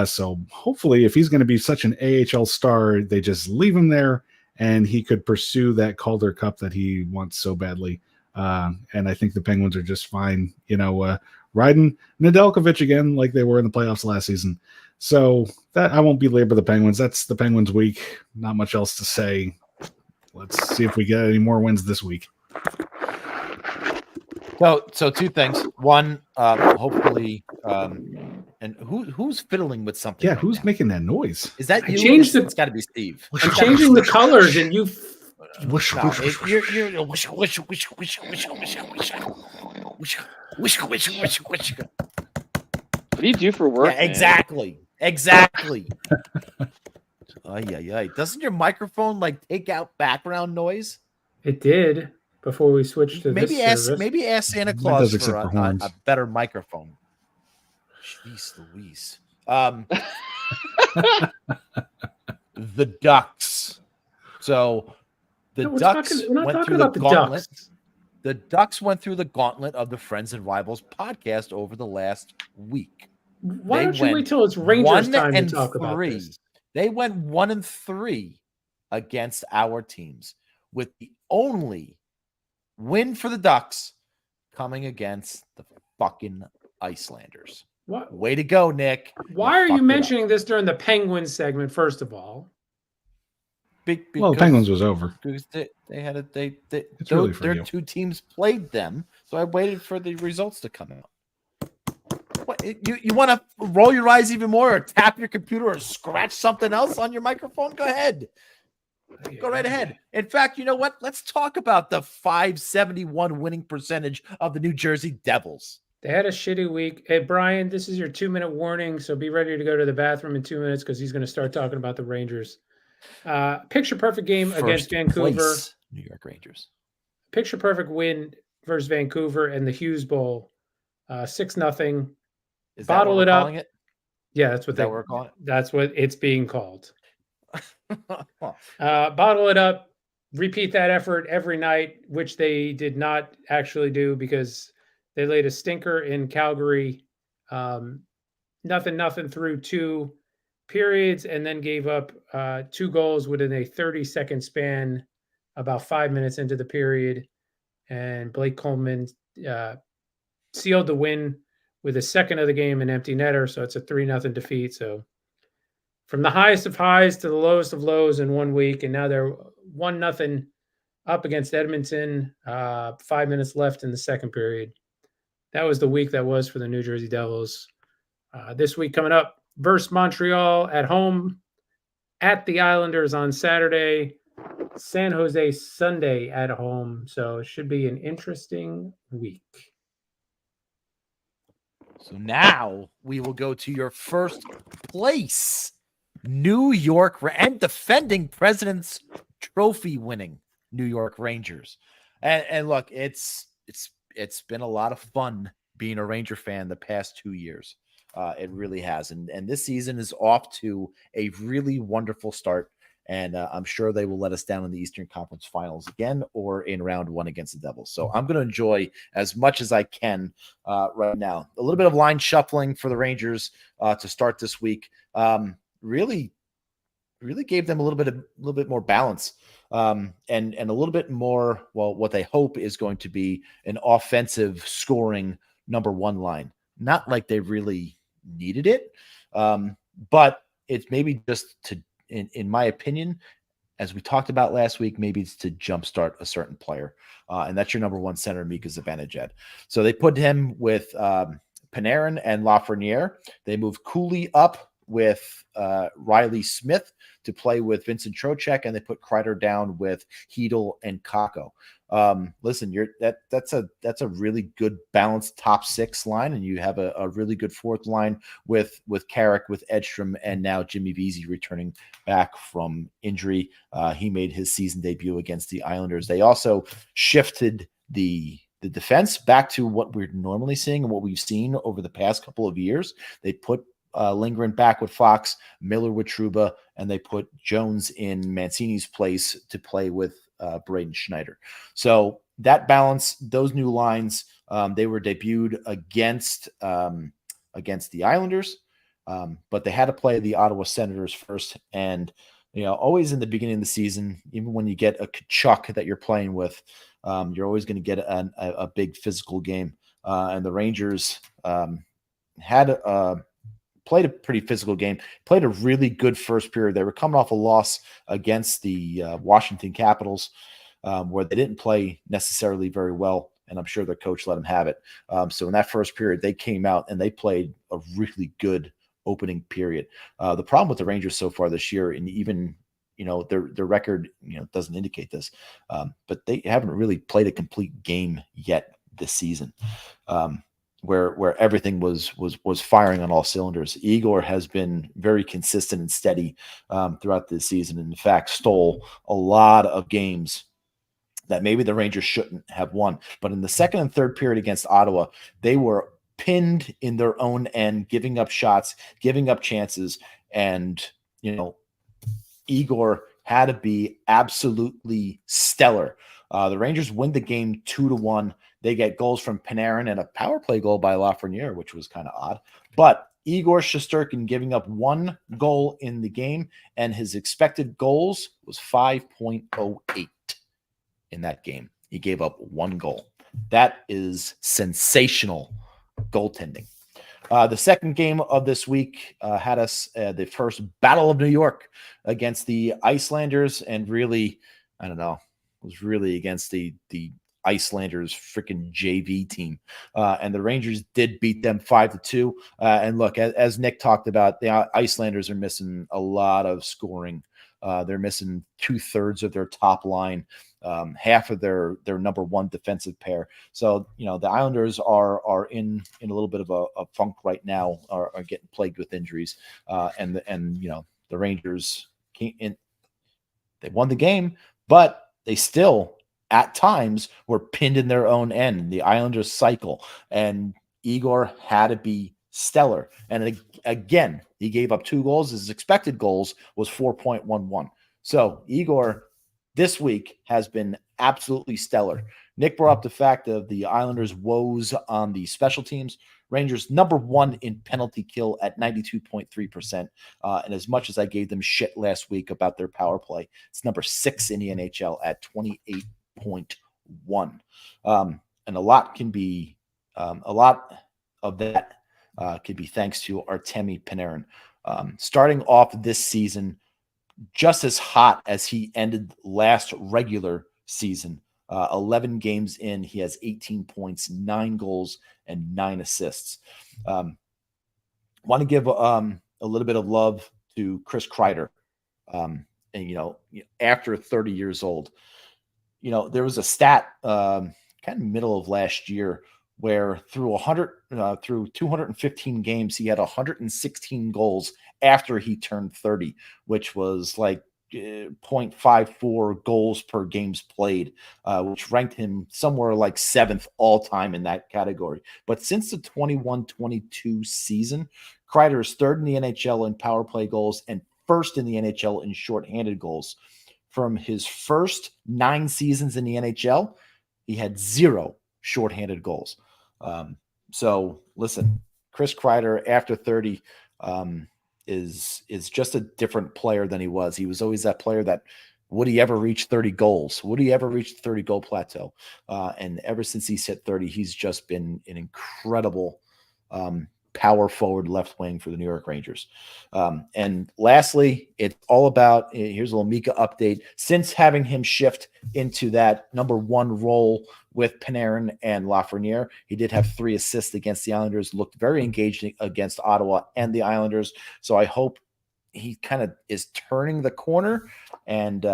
So hopefully, if he's going to be such an AHL star, they just leave him there, and he could pursue that Calder Cup that he wants so badly. And I think the Penguins are just fine, riding Nedeljkovic again like they were in the playoffs last season. So that I won't belabor the Penguins. That's the Penguins week. Not much else to say. Let's see if we get any more wins this week. So 2 things. One, hopefully, and who's fiddling with something? Yeah, right who's now? making that noise? Is that you? changed It's got to be Steve. I'm changing the colors, and you. Whoosh, No, whoosh, whoosh, whoosh. you're wish, wish, wish, wish, wish, wish, wish, wish, wish, wish, wish. What do you do for work? Yeah, exactly. Ay. Doesn't your microphone take out background noise? It did before we switched to Maybe this ask service. Santa Mine Claus does, except for for horns. a better microphone. Jeez Louise. The Ducks. So the No, Ducks we're not went talking through the about the gauntlet. Ducks. The Ducks went through the gauntlet of the Friends and Rivals podcast over the last week. Why They don't you went wait till it's Rangers time to 1 and talk about 3. this? They went 1 and 3 against our teams, with the only win for the Ducks coming against the fucking Icelanders. What? Way to go, Nick. Why are you fucked it up. mentioning this during the Penguins segment? First of all, Well, the Penguins was over. because they had a It's really for their you. 2 teams played them, so I waited for the results to come out. What, you want to roll your eyes even more, or tap your computer, or scratch something else on your microphone? Go ahead. Go right ahead. In fact, you know what? Let's talk about the .571 winning percentage of the New Jersey Devils. they had a shitty week. Hey, Brian, this is your 2-minute warning, so be ready to go to the bathroom in 2 minutes because he's going to start talking about the Rangers. Picture perfect game against First Vancouver. place, New York Rangers. Picture perfect win versus Vancouver and the Hughes Bowl. 6-0. Is Bottle that what it we're up. calling it? Yeah, that's what Is that what we're calling That's what it's being called. it? Bottle it up, repeat that effort every night, which they did not actually do because they laid a stinker in Calgary. Nothing through 2 periods, and then gave up 2 goals within a 30-second span, about 5 minutes into the period. And Blake Coleman sealed the win with a second of the game, an empty netter. So it's a 3-0 defeat. So from the highest of highs to the lowest of lows in 1 week, and now they're 1-0 up against Edmonton. 5 minutes left in the second period. That was the week that was for the New Jersey Devils. This week coming up versus Montreal at home, at the Islanders on Saturday, San Jose Sunday at home. So it should be an interesting week. So now we will go to your first place, New York and defending President's Trophy winning New York Rangers. And look, it's been a lot of fun being a Ranger fan the past 2 years. It really has. And this season is off to a really wonderful start. And I'm sure they will let us down in the Eastern Conference Finals again or in round 1 against the Devils. So I'm going to enjoy as much as I can right now. A little bit of line shuffling for the Rangers to start this week. Really gave them a little bit more balance and a little bit more, well, what they hope is going to be an offensive scoring number 1 line. Not like they really needed it, but it's maybe just to, in my opinion, as we talked about last week, maybe it's to jumpstart a certain player. And that's your number 1 center, Mika Zibanejad. So they put him with Panarin and Lafreniere. They moved Cooley up with Riley Smith to play with Vincent Trocheck, and they put Kreider down with Hedl and Kakko. Listen, that's a really good balanced top 6 line, and you have a really good 4th line with Carrick, with Edstrom, and now Jimmy Vesey returning back from injury. He made his season debut against the Islanders. They also shifted the defense back to what we're normally seeing and what we've seen over the past couple of years. They put Lindgren back with Fox, Miller with Trouba, and they put Jones in Mancini's place to play with Braden Schneider. So that balance, those new lines, they were debuted against the Islanders, but they had to play the Ottawa Senators first. And always in the beginning of the season, even when you get a Kachuk that you're playing with, you're always going to get a big physical game. And the Rangers played a pretty physical game, played a really good first period. They were coming off a loss against the Washington Capitals, where they didn't play necessarily very well, and I'm sure their coach let them have it. So in that first period, they came out and they played a really good opening period. The problem with the Rangers so far this year, and even their record doesn't indicate this, but they haven't really played a complete game yet this season. Where everything was firing on all cylinders. Igor has been very consistent and steady throughout this season. And in fact, stole a lot of games that maybe the Rangers shouldn't have won. But in the second and third period against Ottawa, they were pinned in their own end, giving up shots, giving up chances. And, Igor had to be absolutely stellar. The Rangers win the game 2-1. They get goals from Panarin and a power play goal by Lafreniere, which was kind of odd. But Igor Shesterkin giving up 1 goal in the game, and his expected goals was 5.08 in that game. He gave up 1 goal. That is sensational goaltending. The second game of this week had us the first Battle of New York against the Icelanders, and really, I don't know, was really against the Icelanders freaking JV team. And the Rangers did beat them 5-2. And look, as Nick talked about, the Icelanders are missing a lot of scoring. They're missing 2/3 of their top line, half of their number 1 defensive pair. So, the Islanders are in a little bit of a funk right now, are getting plagued with injuries. And the Rangers they won the game, but they still at times were pinned in their own end. The Islanders cycle, and Igor had to be stellar. And again, he gave up 2 goals. His expected goals was 4.11. So Igor this week has been absolutely stellar. Nick brought up the fact of the Islanders' woes on the special teams. Rangers number 1 in penalty kill at 92.3%. And as much as I gave them shit last week about their power play, it's number 6 in the NHL at 28.1. And a lot of that could be thanks to Artemi Panarin. Starting off this season just as hot as he ended last regular season. 11 games in, he has 18 points, 9 goals, and 9 assists. Want to give a little bit of love to Chris Kreider. And, after 30 years old, there was a stat kind of middle of last year where through 215 games, he had 116 goals after he turned 30, which was like 0.54 goals per games played, which ranked him somewhere like 7th all time in that category. But since the 21-22 season, Kreider is 3rd in the NHL in power play goals and 1st in the NHL in shorthanded goals. From his first 9 seasons in the NHL, he had 0 shorthanded goals. So listen, Chris Kreider after 30 is just a different player than he was. He was always that player that would he ever reach 30 goals? Would he ever reach the 30 goal plateau? And ever since he's hit 30, he's just been an incredible power forward left wing for the New York Rangers. And lastly, it's all about, here's a little Mika update. Since having him shift into that number 1 role with Panarin and Lafreniere, he did have 3 assists against the Islanders, looked very engaged against Ottawa and the Islanders. So I hope he kind of is turning the corner, and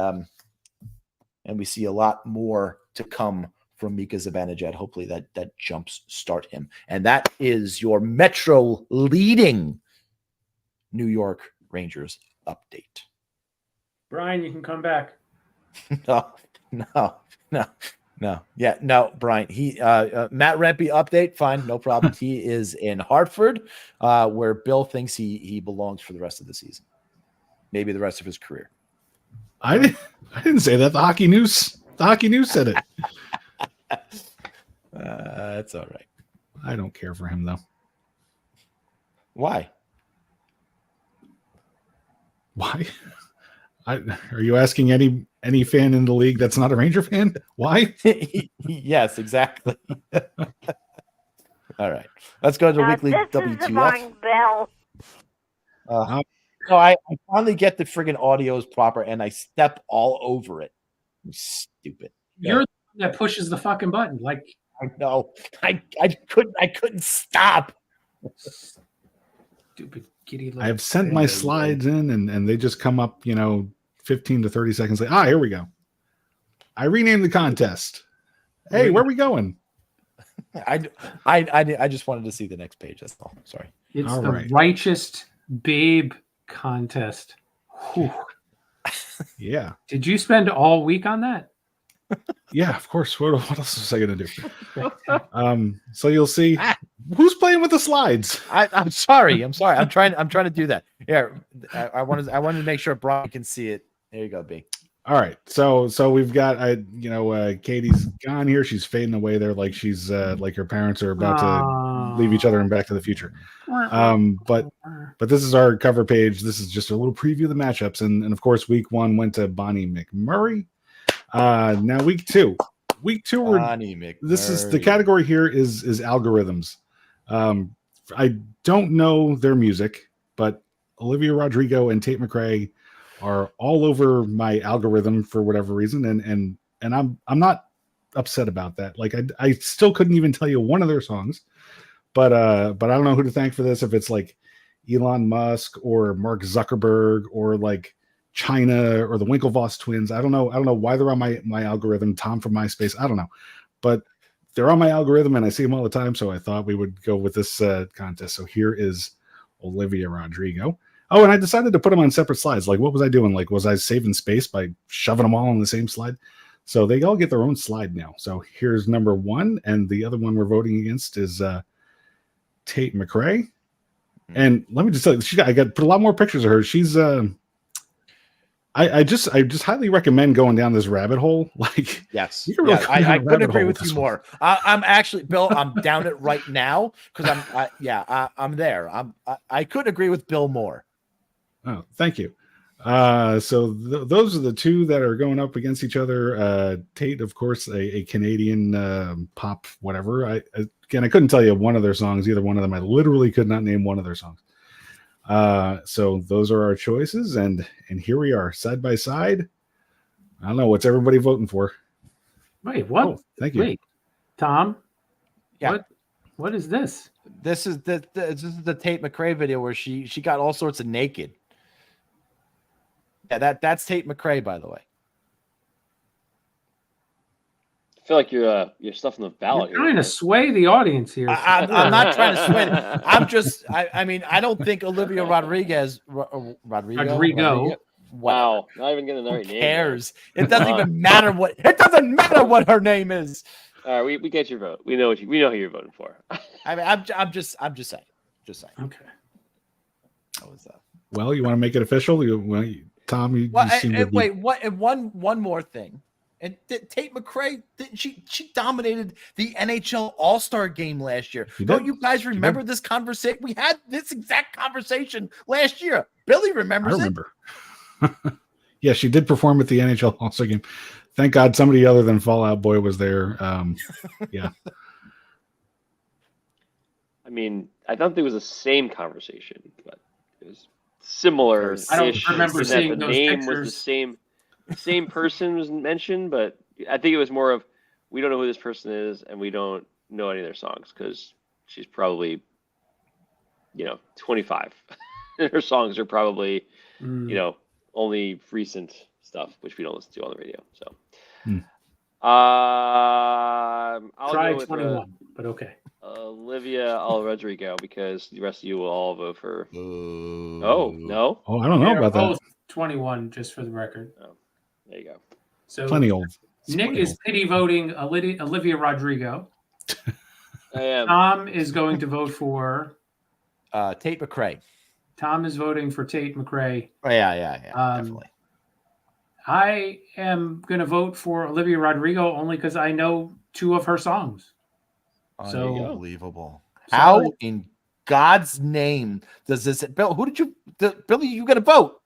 we see a lot more to come from Mika Zibanejad. Hopefully that jumps start him. And that is your Metro leading New York Rangers update. Brian, you can come back. No. Yeah, no, Brian. He Matt Rempe update, fine, no problem. He is in Hartford, where Bill thinks he belongs for the rest of the season. Maybe the rest of his career. I didn't say that. The Hockey News said it. That's all right. I don't care for him though. Why? Are you asking any fan in the league that's not a Ranger fan? Why? Yes, exactly. All right. Let's go to the weekly WTF. No, I finally get the friggin' audios proper and I step all over it. Stupid. You're the one that pushes the fucking button. Like, I know. I couldn't stop. Stupid giddy. I have sent my slides in and they just come up, 15 to 30 seconds later. Here we go. I renamed the contest. Hey, where are we going? I just wanted to see the next page. That's all. Sorry. It's all the right. Righteous Babe contest. Whew. Yeah. Did you spend all week on that? Yeah, of course. What else was I going to do? So you'll see who's playing with the slides. I'm sorry. I'm trying to do that. Yeah. I wanted to make sure Brian can see it. There you go, B. All right. So we've got Katie's gone here. She's fading away there like she's like her parents are about to leave each other in Back to the Future. But this is our cover page. This is just a little preview of the matchups. And of course, week 1 went to Bonnie McMurray. Now week 2. This is the category here is algorithms. I don't know their music, but Olivia Rodrigo and Tate McRae are all over my algorithm for whatever reason, and I'm not upset about that. Like I still couldn't even tell you one of their songs, but I don't know who to thank for this. If it's like Elon Musk or Mark Zuckerberg or like China or the Winklevoss twins, I don't know why they're on my algorithm. Tom from MySpace, I don't know, but they're on my algorithm and I see them all the time. So I thought we would go with this contest. So here is Olivia Rodrigo. Oh, and I decided to put them on separate slides. Like, what was I doing? Like, was I saving space by shoving them all on the same slide? So they all get their own slide now. So here's number 1, and the other one we're voting against is Tate McRae. And let me just tell you, I got put a lot more pictures of her. She's I just highly recommend going down this rabbit hole. Like, Yes, you can really go down I a couldn't rabbit agree hole with with you this one. more. I'm actually, Bill. I'm down it right now because I'm there. I couldn't agree with Bill more. Oh, thank you. So those are the two that are going up against each other. Tate, of course, a Canadian pop, whatever. I couldn't tell you one of their songs, either one of them. I literally could not name one of their songs. So those are our choices, and here we are, side by side. I don't know, what's everybody voting for? Wait, what? Oh, thank you. Wait, Tom. Yeah. What is this? This is the Tate McRae video where she got all sorts of naked. Yeah, that's Tate McRae, by the way. I feel like you're stuffing the ballot You're trying to sway the audience here. I'm not trying to sway it. I'm just I mean, I don't think Olivia Rodrigo. Wow, not even getting the Who right name. cares? It doesn't even matter what. It doesn't matter what her name is. All right, we get your vote. We know we know who you're voting for. I mean, I'm just saying. Just saying. Okay. That was Well, you want to make it official? Tom, you seem to be... wait. What? And one more thing. And Tate McRae, she dominated the NHL All-Star Game last year. Don't you guys remember this conversation? We had this exact conversation last year. Billy remembers. I remember. Yeah, she did perform at the NHL All-Star Game. Thank God somebody other than Fall Out Boy was there. Yeah. I mean, I don't think it was the same conversation, but it was similar. I don't remember seeing the those name pictures. was the same person was mentioned, but I think it was more of we don't know who this person is and we don't know any of their songs because she's probably 25. Her songs are probably only recent stuff which we don't listen to on the radio. So I'll try go with 21, but okay. Olivia Rodrigo because the rest of you will all vote for. Oh no! Oh, I don't know They're about that. both 21, just for the record. Oh, there you go. So Plenty old. Nick is pity voting Olivia Rodrigo. I am. Tom is going to vote for. Tate McRae. Tom is voting for Tate McRae. Oh, yeah, definitely. I am going to vote for Olivia Rodrigo only because I know two of her songs. So Unbelievable. How in God's name does this, Bill? Billy? You got to vote?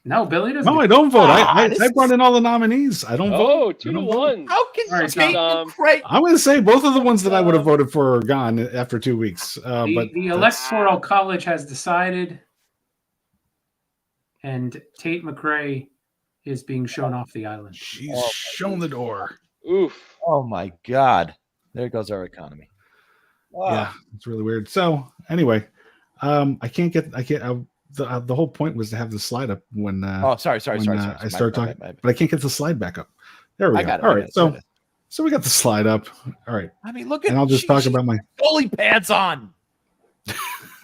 No, Billy doesn't. No, I don't vote. I this brought in all the nominees. I don't vote. 2-1. How can All right, Tate McRae? I'm going to say both of the ones that I would have voted for are gone after 2 weeks. But The Electoral College has decided, and Tate McRae is being shown off the island. she's shown the door. Oof. Oh my God! There goes our economy. Yeah, it's really weird. So anyway, the whole point was to have the slide up when Sorry. I start talking, but I can't get the slide back up. There we go. got it. All right, so we got the slide up. All right, I mean, look at. and I'll just talk about my goalie pads on.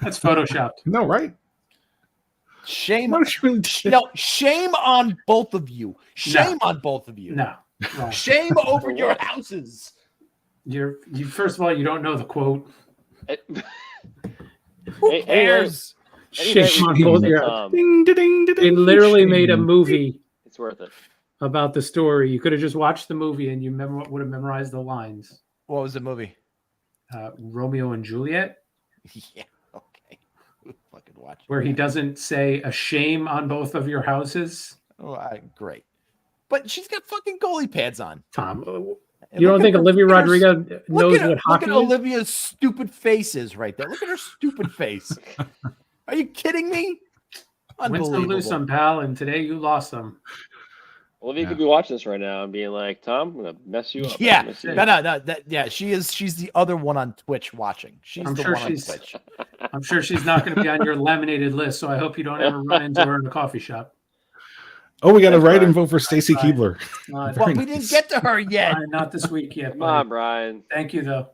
That's photoshopped. no right. Shame. What is really No, shame on both of you. Shame on both of you. No. Wrong. Shame over your houses. You first of all, you don't know the quote. Who cares? Shame on both your. Ding, ding, ding, ding, They literally shame. made a movie It's worth it. about the story. You could have just watched the movie and you would have memorized the lines. What was the movie? Romeo and Juliet, Yeah. Okay. Fucking watch. where he doesn't say a shame on both of your houses. Oh, great. But she's got fucking goalie pads on. Tom, And you don't look think at her- Olivia look at her- Rodrigo Look knows at, what hockey look at is? Olivia's stupid face is right there. Look at her stupid face. Are you kidding me? Win some, lose some, pal, and today you lost some. Olivia could be watching this right now and being like, "Tom, I'm gonna mess you up." Yeah, Mess you no, up." she's the other one on Twitch watching. She's I'm the sure one on she's- Twitch. I'm sure she's not going to be on your laminated list, so I hope you don't ever run into her in a coffee shop. Oh, we got to Thanks, write Brian. and vote for Stacy Brian. Keebler. Not, Well, Very we nice. didn't get to her yet. not this week yet. Come buddy. on, Brian. Thank you, though.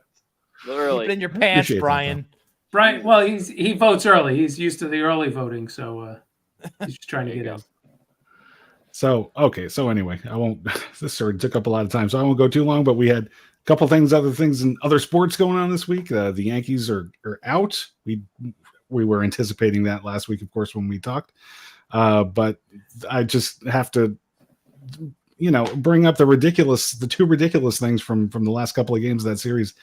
Keep it Literally. in your pants, Appreciate that, Brian. Brian, well, he votes early. He's used to the early voting, so he's just trying to There you get go. in. So anyway, I won't. This story took up a lot of time, so I won't go too long. But we had a couple things, other things, and other sports going on this week. The Yankees are out. were anticipating that last week, of course, when we talked. But I just have to, bring up the two ridiculous things from the last couple of games of that series.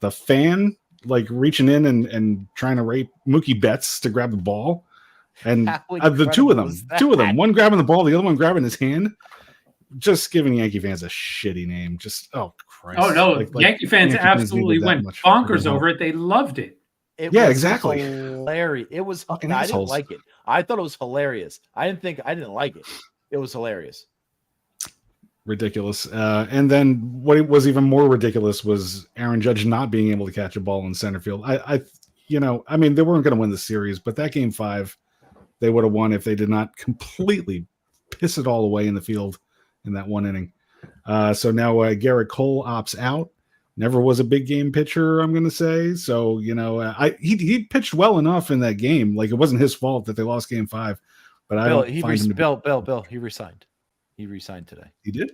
The fan like reaching in and trying to rape Mookie Betts to grab the ball, and the two of them, one grabbing the ball, the other one grabbing his hand. Just giving Yankee fans a shitty name. Just Christ. Oh no, Yankee fans absolutely went bonkers over it. They loved it. Exactly. Hilarious. It was fucking. I didn't like it. I thought it was hilarious. I didn't like it. It was hilarious. Ridiculous. And then what was even more ridiculous was Aaron Judge not being able to catch a ball in center field. I mean, they weren't going to win the series, but that game 5, they would have won if they did not completely piss it all away in the field in that one inning. So now Garrett Cole opts out. Never was a big game pitcher, I'm going to say. So, he pitched well enough in that game. Like, it wasn't his fault that they lost game 5. But he resigned. He resigned today. He did?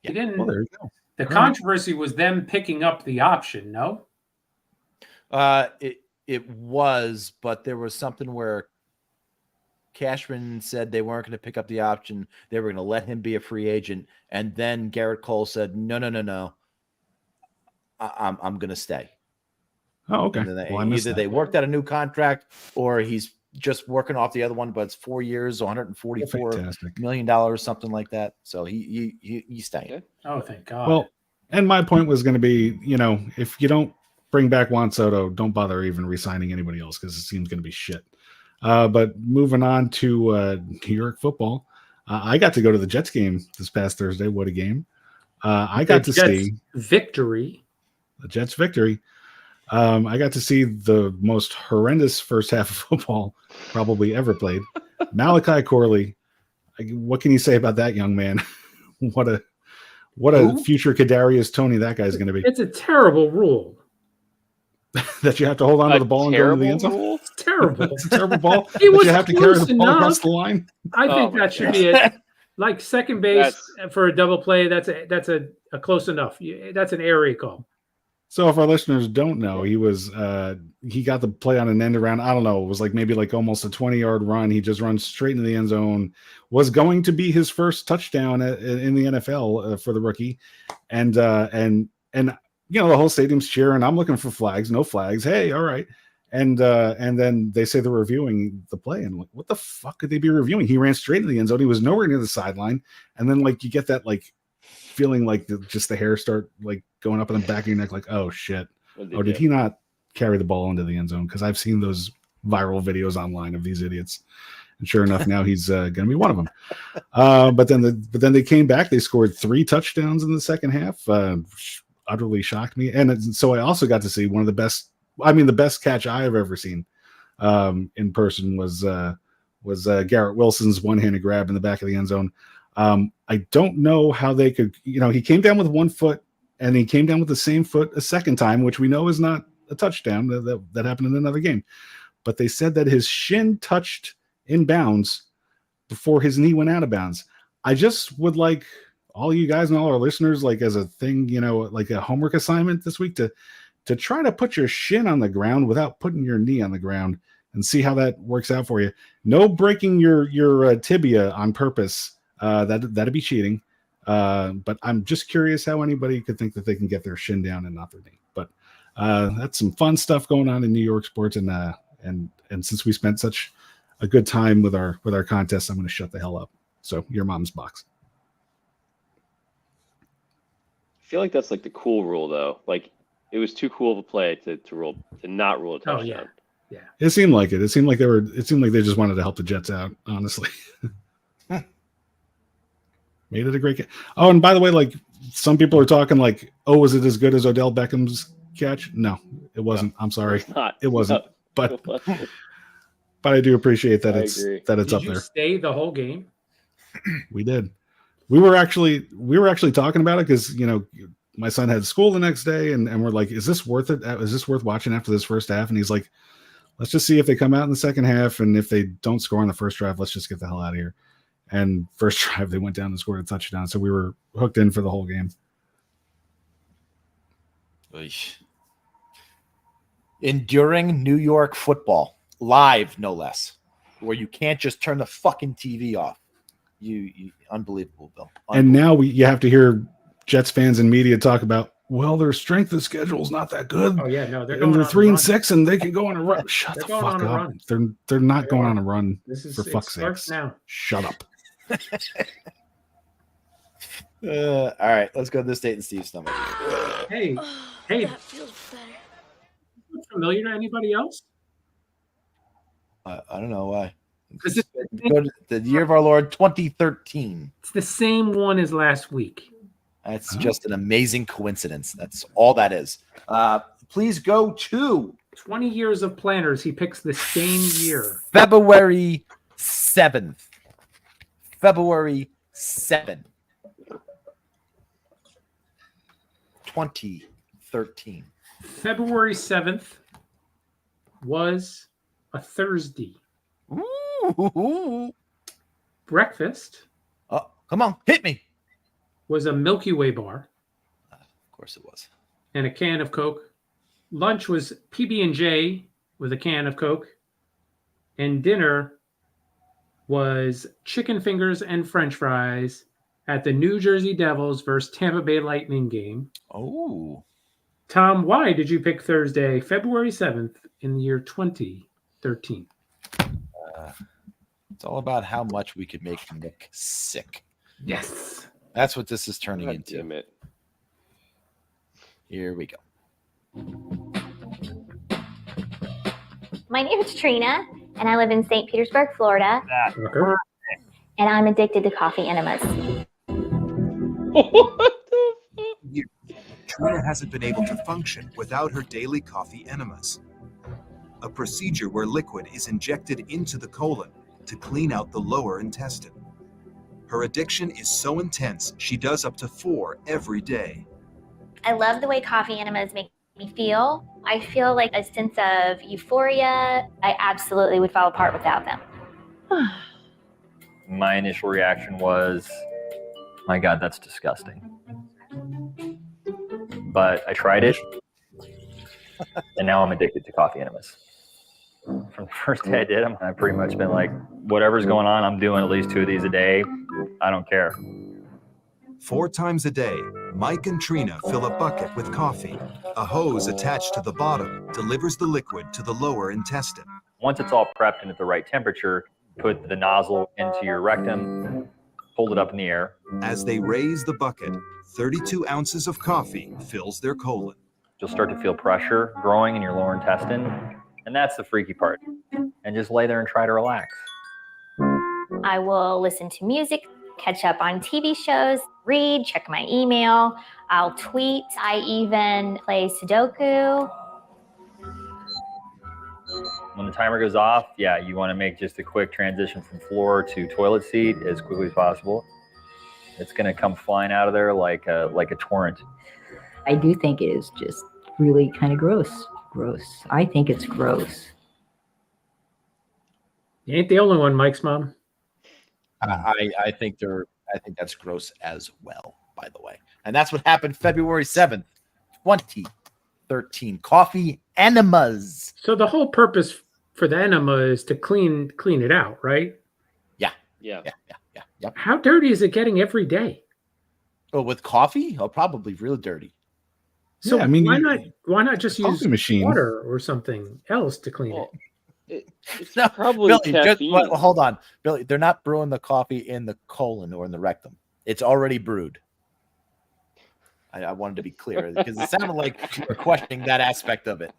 He didn't. Well, there you go. The controversy was them picking up the option, no? It was, but there was something where Cashman said they weren't going to pick up the option. They were going to let him be a free agent. And then Garrett Cole said, no. I'm going to stay. Oh, okay. Either they worked out a new contract or he's just working off the other one, but it's 4 years, $144 million, something like that. So he's staying. Oh, thank God. Well, and my point was going to be, if you don't bring back Juan Soto, don't bother even re-signing anybody else because it seems going to be shit. But moving on to New York football, I got to go to the Jets game this past Thursday. What a game. I got to see victory. The Jets victory. I got to see the most horrendous first half of football probably ever played. Malachi Corley. What can you say about that young man? What a future Kadarius Toney that guy's going to be. It's a terrible rule. That you have to hold on to the ball and go into the end zone. It's terrible. It's a terrible ball. You have to carry the ball across the line. I think that should be it. Like second base for a double play. That's a close enough. That's an area call. So if our listeners don't know, he got the play on an end around. I don't know. It was maybe almost a 20-yard run. He just runs straight into the end zone. Was going to be his first touchdown in the NFL for the rookie, and the whole stadium's cheering. I'm looking for flags. No flags. Hey, all right. And then they say they're reviewing the play, and I'm like, what the fuck could they be reviewing? He ran straight into the end zone. He was nowhere near the sideline, and then you get that feeling just the hair start going up in the back of your neck, oh shit. Did he not carry the ball into the end zone? Because I've seen those viral videos online of these idiots. And sure enough, now he's going to be one of them. But then they came back. They scored 3 touchdowns in the second half. Utterly shocked me. And so I also got to see one of the best. The best catch I have ever seen in person was Garrett Wilson's one-handed grab in the back of the end zone. I don't know how they could, he came down with 1 foot and he came down with the same foot a second time, which we know is not a touchdown. That happened in another game. But they said that his shin touched in bounds before his knee went out of bounds. I just would like all you guys and all our listeners, as a thing, a homework assignment this week to try to put your shin on the ground without putting your knee on the ground and see how that works out for you. No breaking your tibia on purpose. That'd be cheating. But I'm just curious how anybody could think that they can get their shin down and not their knee. But that's some fun stuff going on in New York sports. And since we spent such a good time with our contest, I'm going to shut the hell up. So your mom's box. I feel like that's the cool rule though. It was too cool of a play to not rule a touchdown. Oh, yeah. It seemed like it. It seemed like they just wanted to help the Jets out, honestly. Made it a great game. Oh, and by the way, some people are talking was it as good as Odell Beckham's catch? No, it wasn't. I'm sorry. It wasn't. But I do appreciate that it's Did up you there. Stay the whole game? We did. We were actually talking about it because my son had school the next day, and we're like, is this worth it? Is this worth watching after this first half? And he's like, let's just see if they come out in the second half, and if they don't score in the first drive, let's just get the hell out of here. And first drive, they went down and scored a touchdown. So we were hooked in for the whole game. Enduring New York football. live, no less, where you can't just turn the fucking TV off. You unbelievable, Bill. And now you have to hear Jets fans and media talk about, well, their strength of schedule is not that good. Oh yeah, no, They're 3-6 and they can go on a run. Shut They're the going fuck on a up. run. They're not going on a run. This is for fuck's sake. now. Shut up. All right, let's go to this date and Steve's stomach. Hey, That feels better. look familiar to anybody else? I don't know why. Is it- Go to the year of our Lord 2013. It's the same one as last week. That's just an amazing coincidence. That's all that is. Please go to 20 years of planners. He picks the same year. February 7th. February 7th. 2013. February 7th was a Thursday. Ooh. Breakfast Oh, come on, hit me. was a Milky Way bar Of course it was. and a can of Coke. Lunch was PB&J with a can of Coke. And dinner was chicken fingers and french fries at the New Jersey Devils versus Tampa Bay Lightning game. Oh. Tom, why did you pick Thursday, February 7th in the year 2013? It's all about how much we could make Nick sick. Yes. That's what this is turning God into. damn it. Here we go. My name is Trina, and I live in St. Petersburg, Florida, Okay. and I'm addicted to coffee enemas. Trina hasn't been able to function without her daily coffee enemas, a procedure where liquid is injected into the colon to clean out the lower intestine. Her addiction is so intense, she does up to 4 every day. I love the way coffee enemas make me feel. I feel like a sense of euphoria. I absolutely would fall apart without them. My initial reaction was, my God, that's disgusting. But I tried it, and now I'm addicted to coffee enemas. From the first day I did them, I've pretty much been like, whatever's going on, I'm doing at least 2 of these a day. I don't care. 4 times a day, Mike and Trina fill a bucket with coffee. A hose attached to the bottom delivers the liquid to the lower intestine. Once it's all prepped and at the right temperature, put the nozzle into your rectum, hold it up in the air. As they raise the bucket, 32 ounces of coffee fills their colon. You'll start to feel pressure growing in your lower intestine. And that's the freaky part. And just lay there and try to relax. I will listen to music, catch up on TV shows, read, check my email. I'll tweet. I even play Sudoku. When the timer goes off, yeah, you want to make just a quick transition from floor to toilet seat as quickly as possible. It's going to come flying out of there like a torrent. I do think it is just really kind of gross. I think it's gross. You ain't the only one, Mike's mom. I think that's gross as well, by the way. And that's what happened February 7th, 2013. Coffee enemas. So the whole purpose for the enema is to clean it out, right? Yeah. Yep. How dirty is it getting every day? Oh, with coffee? Oh, probably real dirty. So Yeah, I mean, why not just use coffee machine. water or something else to clean Well, it? It's No, probably Billy, caffeine. hold on. Billy, they're not brewing the coffee in the colon or in the rectum. It's already brewed. I wanted to be clear because it sounded like you were questioning that aspect of it.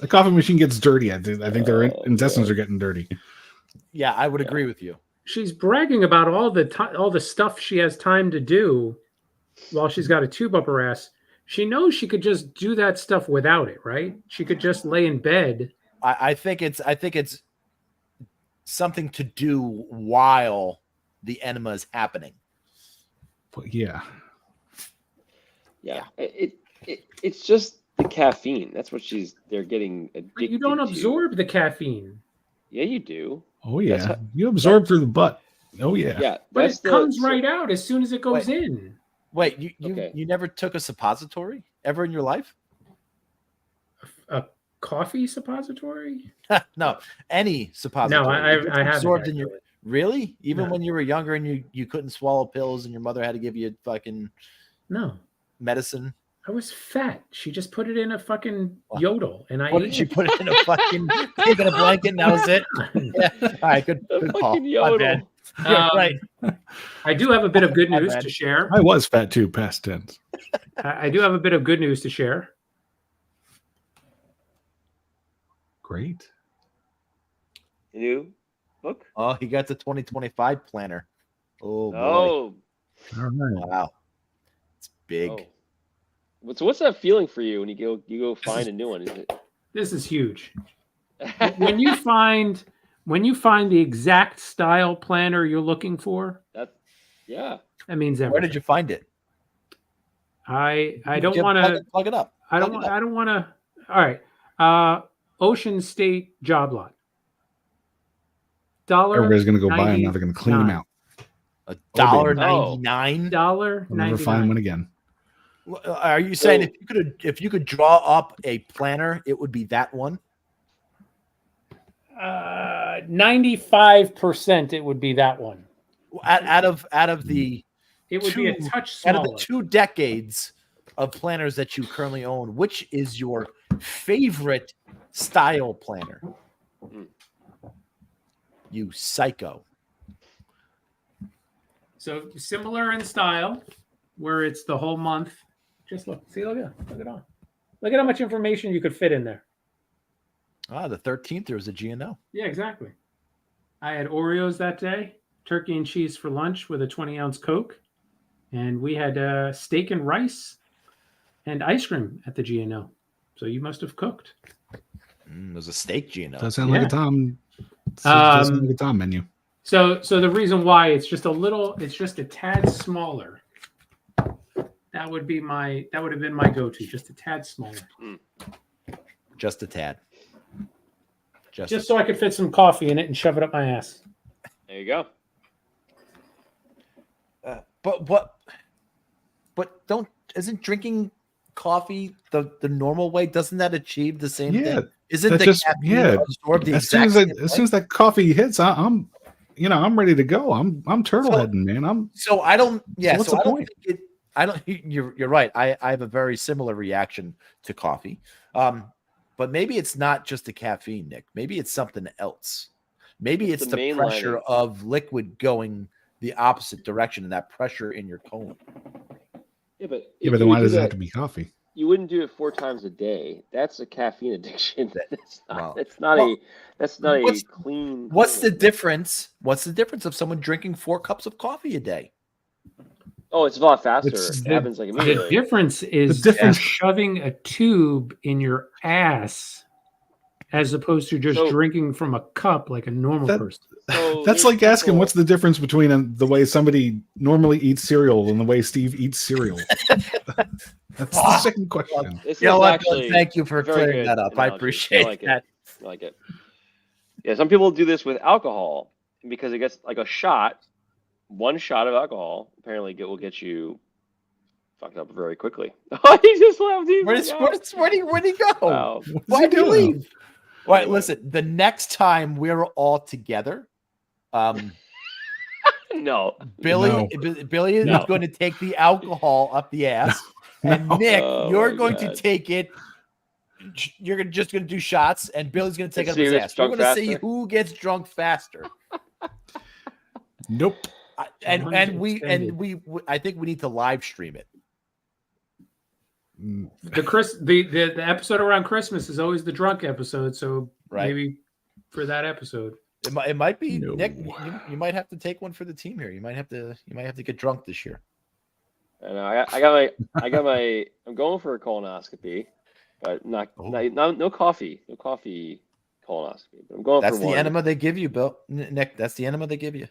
A coffee machine gets dirty. I think their intestines are getting dirty. Yeah, I would agree with you. She's bragging about all the stuff she has time to do while she's got a tube up her ass. She knows she could just do that stuff without it, right? She could just lay in bed. I think it's something to do while the enema is happening. But yeah. Yeah. It's just the caffeine. That's what they're getting addicted But you don't to. absorb the caffeine. Yeah, you do. Oh yeah. That's You absorb through the butt. Oh yeah. Yeah. But that's it comes right out as soon as it goes in. Wait, you Okay. you never took a suppository ever in your life? A coffee suppository? No, any suppository. No, It gets I haven't. absorbed in your. Really? Even No. when you were younger and you couldn't swallow pills and your mother had to give you fucking No, medicine. I was fat. She just put it in a fucking yodel, and I What ate did she it. put it in a fucking taking a blanket and that was it? Yeah. All right, good A call. fucking My yodel. bad. You're right. I do have a bit of good My news bad. to share. I was fat too, past tense. I do have a bit of good news to share. Great. New book? Oh, he got the 2025 planner. Oh boy. Oh. All right. Wow. It's big. Oh. So what's that feeling for you when you go find a new one? Is it? This is huge. When you find the exact style planner you're looking for, Yeah. that means everything. Where did you find it? I don't Just want to plug it up. I Plug don't it up. I don't want to. All right. Ocean State Job Lot. Everybody's going to go buy them. Now they're going to clean them out. $1.99. $1.99. I'll never find one again. Are you saying if you could draw up a planner, it would be that one? 95% it would be that one. Out of the It would be a touch out of smaller. the 2 decades of planners that you currently own, which is your favorite style planner? You psycho. So similar in style, where it's the whole month. Just look at on. Look at how much information you could fit in there. The 13th there was a GNO. Yeah, exactly. I had Oreos that day, turkey and cheese for lunch with a 20-ounce Coke, and we had steak and rice and ice cream at the GNO. So you must have cooked. There's a steak GNO. Does sound like a Tom. Does sound like a Tom menu. So the reason why it's just a tad smaller. That would have been my go-to, just a tad smaller. Just a tad. Just so I could fit some coffee in it and shove it up my ass. There you go. But isn't drinking coffee the normal way? Doesn't that achieve the same thing? Isn't that the just caffeine absorbed the as soon exact as soon as that coffee hits, I'm ready to go. I'm turtle heading, man. So I don't. Yeah. So what's So the I don't point? think I don't. You're right. I have a very similar reaction to coffee. But maybe it's not just the caffeine, Nick. Maybe it's something else. Maybe it's the pressure of liquid going the opposite direction and that pressure in your colon. Yeah, but then why does it have to be coffee? You wouldn't do it 4 times a day. That's a caffeine addiction. That's not a clean. What's the difference? What's the difference of someone drinking 4 cups of coffee a day? Oh, it's a lot faster. It happens like immediately. The difference is shoving a tube in your ass as opposed to just drinking from a cup like a normal person. That's like asking what's the difference between the way somebody normally eats cereal and the way Steve eats cereal. That's the second question. This You know is what? actually Thank you for very clearing good that up. I analogy. appreciate I like that. I like it. Yeah, some people do this with alcohol because it gets like a shot. 1 shot of alcohol apparently will get you fucked up very quickly. Oh, he just left. Where'd he go? Wow. Why did he leave? All right, listen. The next time we're all together, No. Billy is No. going to take the alcohol up the ass, and Nick, Oh you're my going to God. take it. You're just going to do shots, and Billy's going to take it up See his who gets ass. We're drunk going to see faster? who gets drunk faster. Nope. And we I think we need to live stream it. The episode around Christmas is always the drunk episode, so Right. maybe for that episode. It might be Nick. You might have to take one for the team here. You might have to get drunk this year. And I got my I'm going for a colonoscopy, but no coffee colonoscopy. But I'm going That's for the one. enema they give you, Bill. Nick, that's the enema they give you.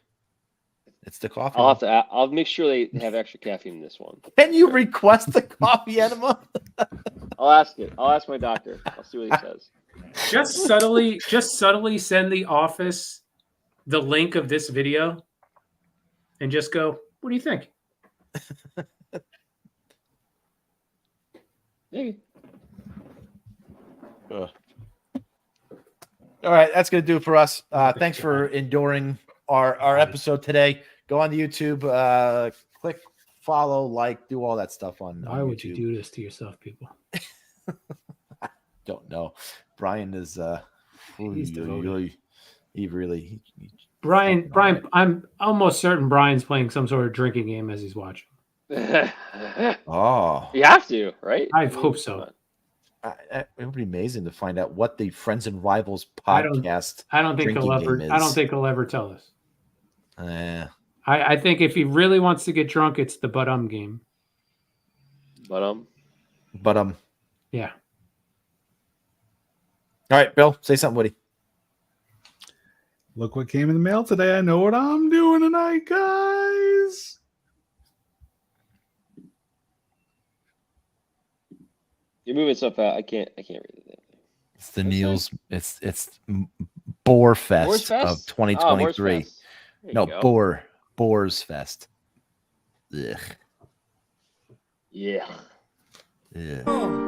It's the coffee. I'll make sure they have extra caffeine in this one. Can you request the coffee enema? I'll ask it. I'll ask my doctor. I'll see what he says. Just subtly send the office the link of this video and just go, what do you think? Maybe. All right, that's gonna do it for us. Thanks for enduring our episode today. Go on to YouTube, click follow, like, do all that stuff on. Why on would you YouTube. do this to yourself, people? Don't know. Brian is He's devoted. he really Brian, I'm almost certain Brian's playing some sort of drinking game as he's watching. oh You have to, right? I hope so. it would be amazing to find out what the Friends and Rivals I don't- podcast. I don't think he'll drinking ever. game I don't is. think he'll ever tell us. I I think if he really wants to get drunk, it's the but game. But Yeah. All right, Bill, say something, Woody. Look what came in the mail today. I know what I'm doing tonight, guys. you're moving so fast. I can't read it. It's the Neil's. It's Boar Fest, Boars Fest? of 2023. Boars Fest. There you No, go. Boars Fest. Ugh. Yeah. Ugh.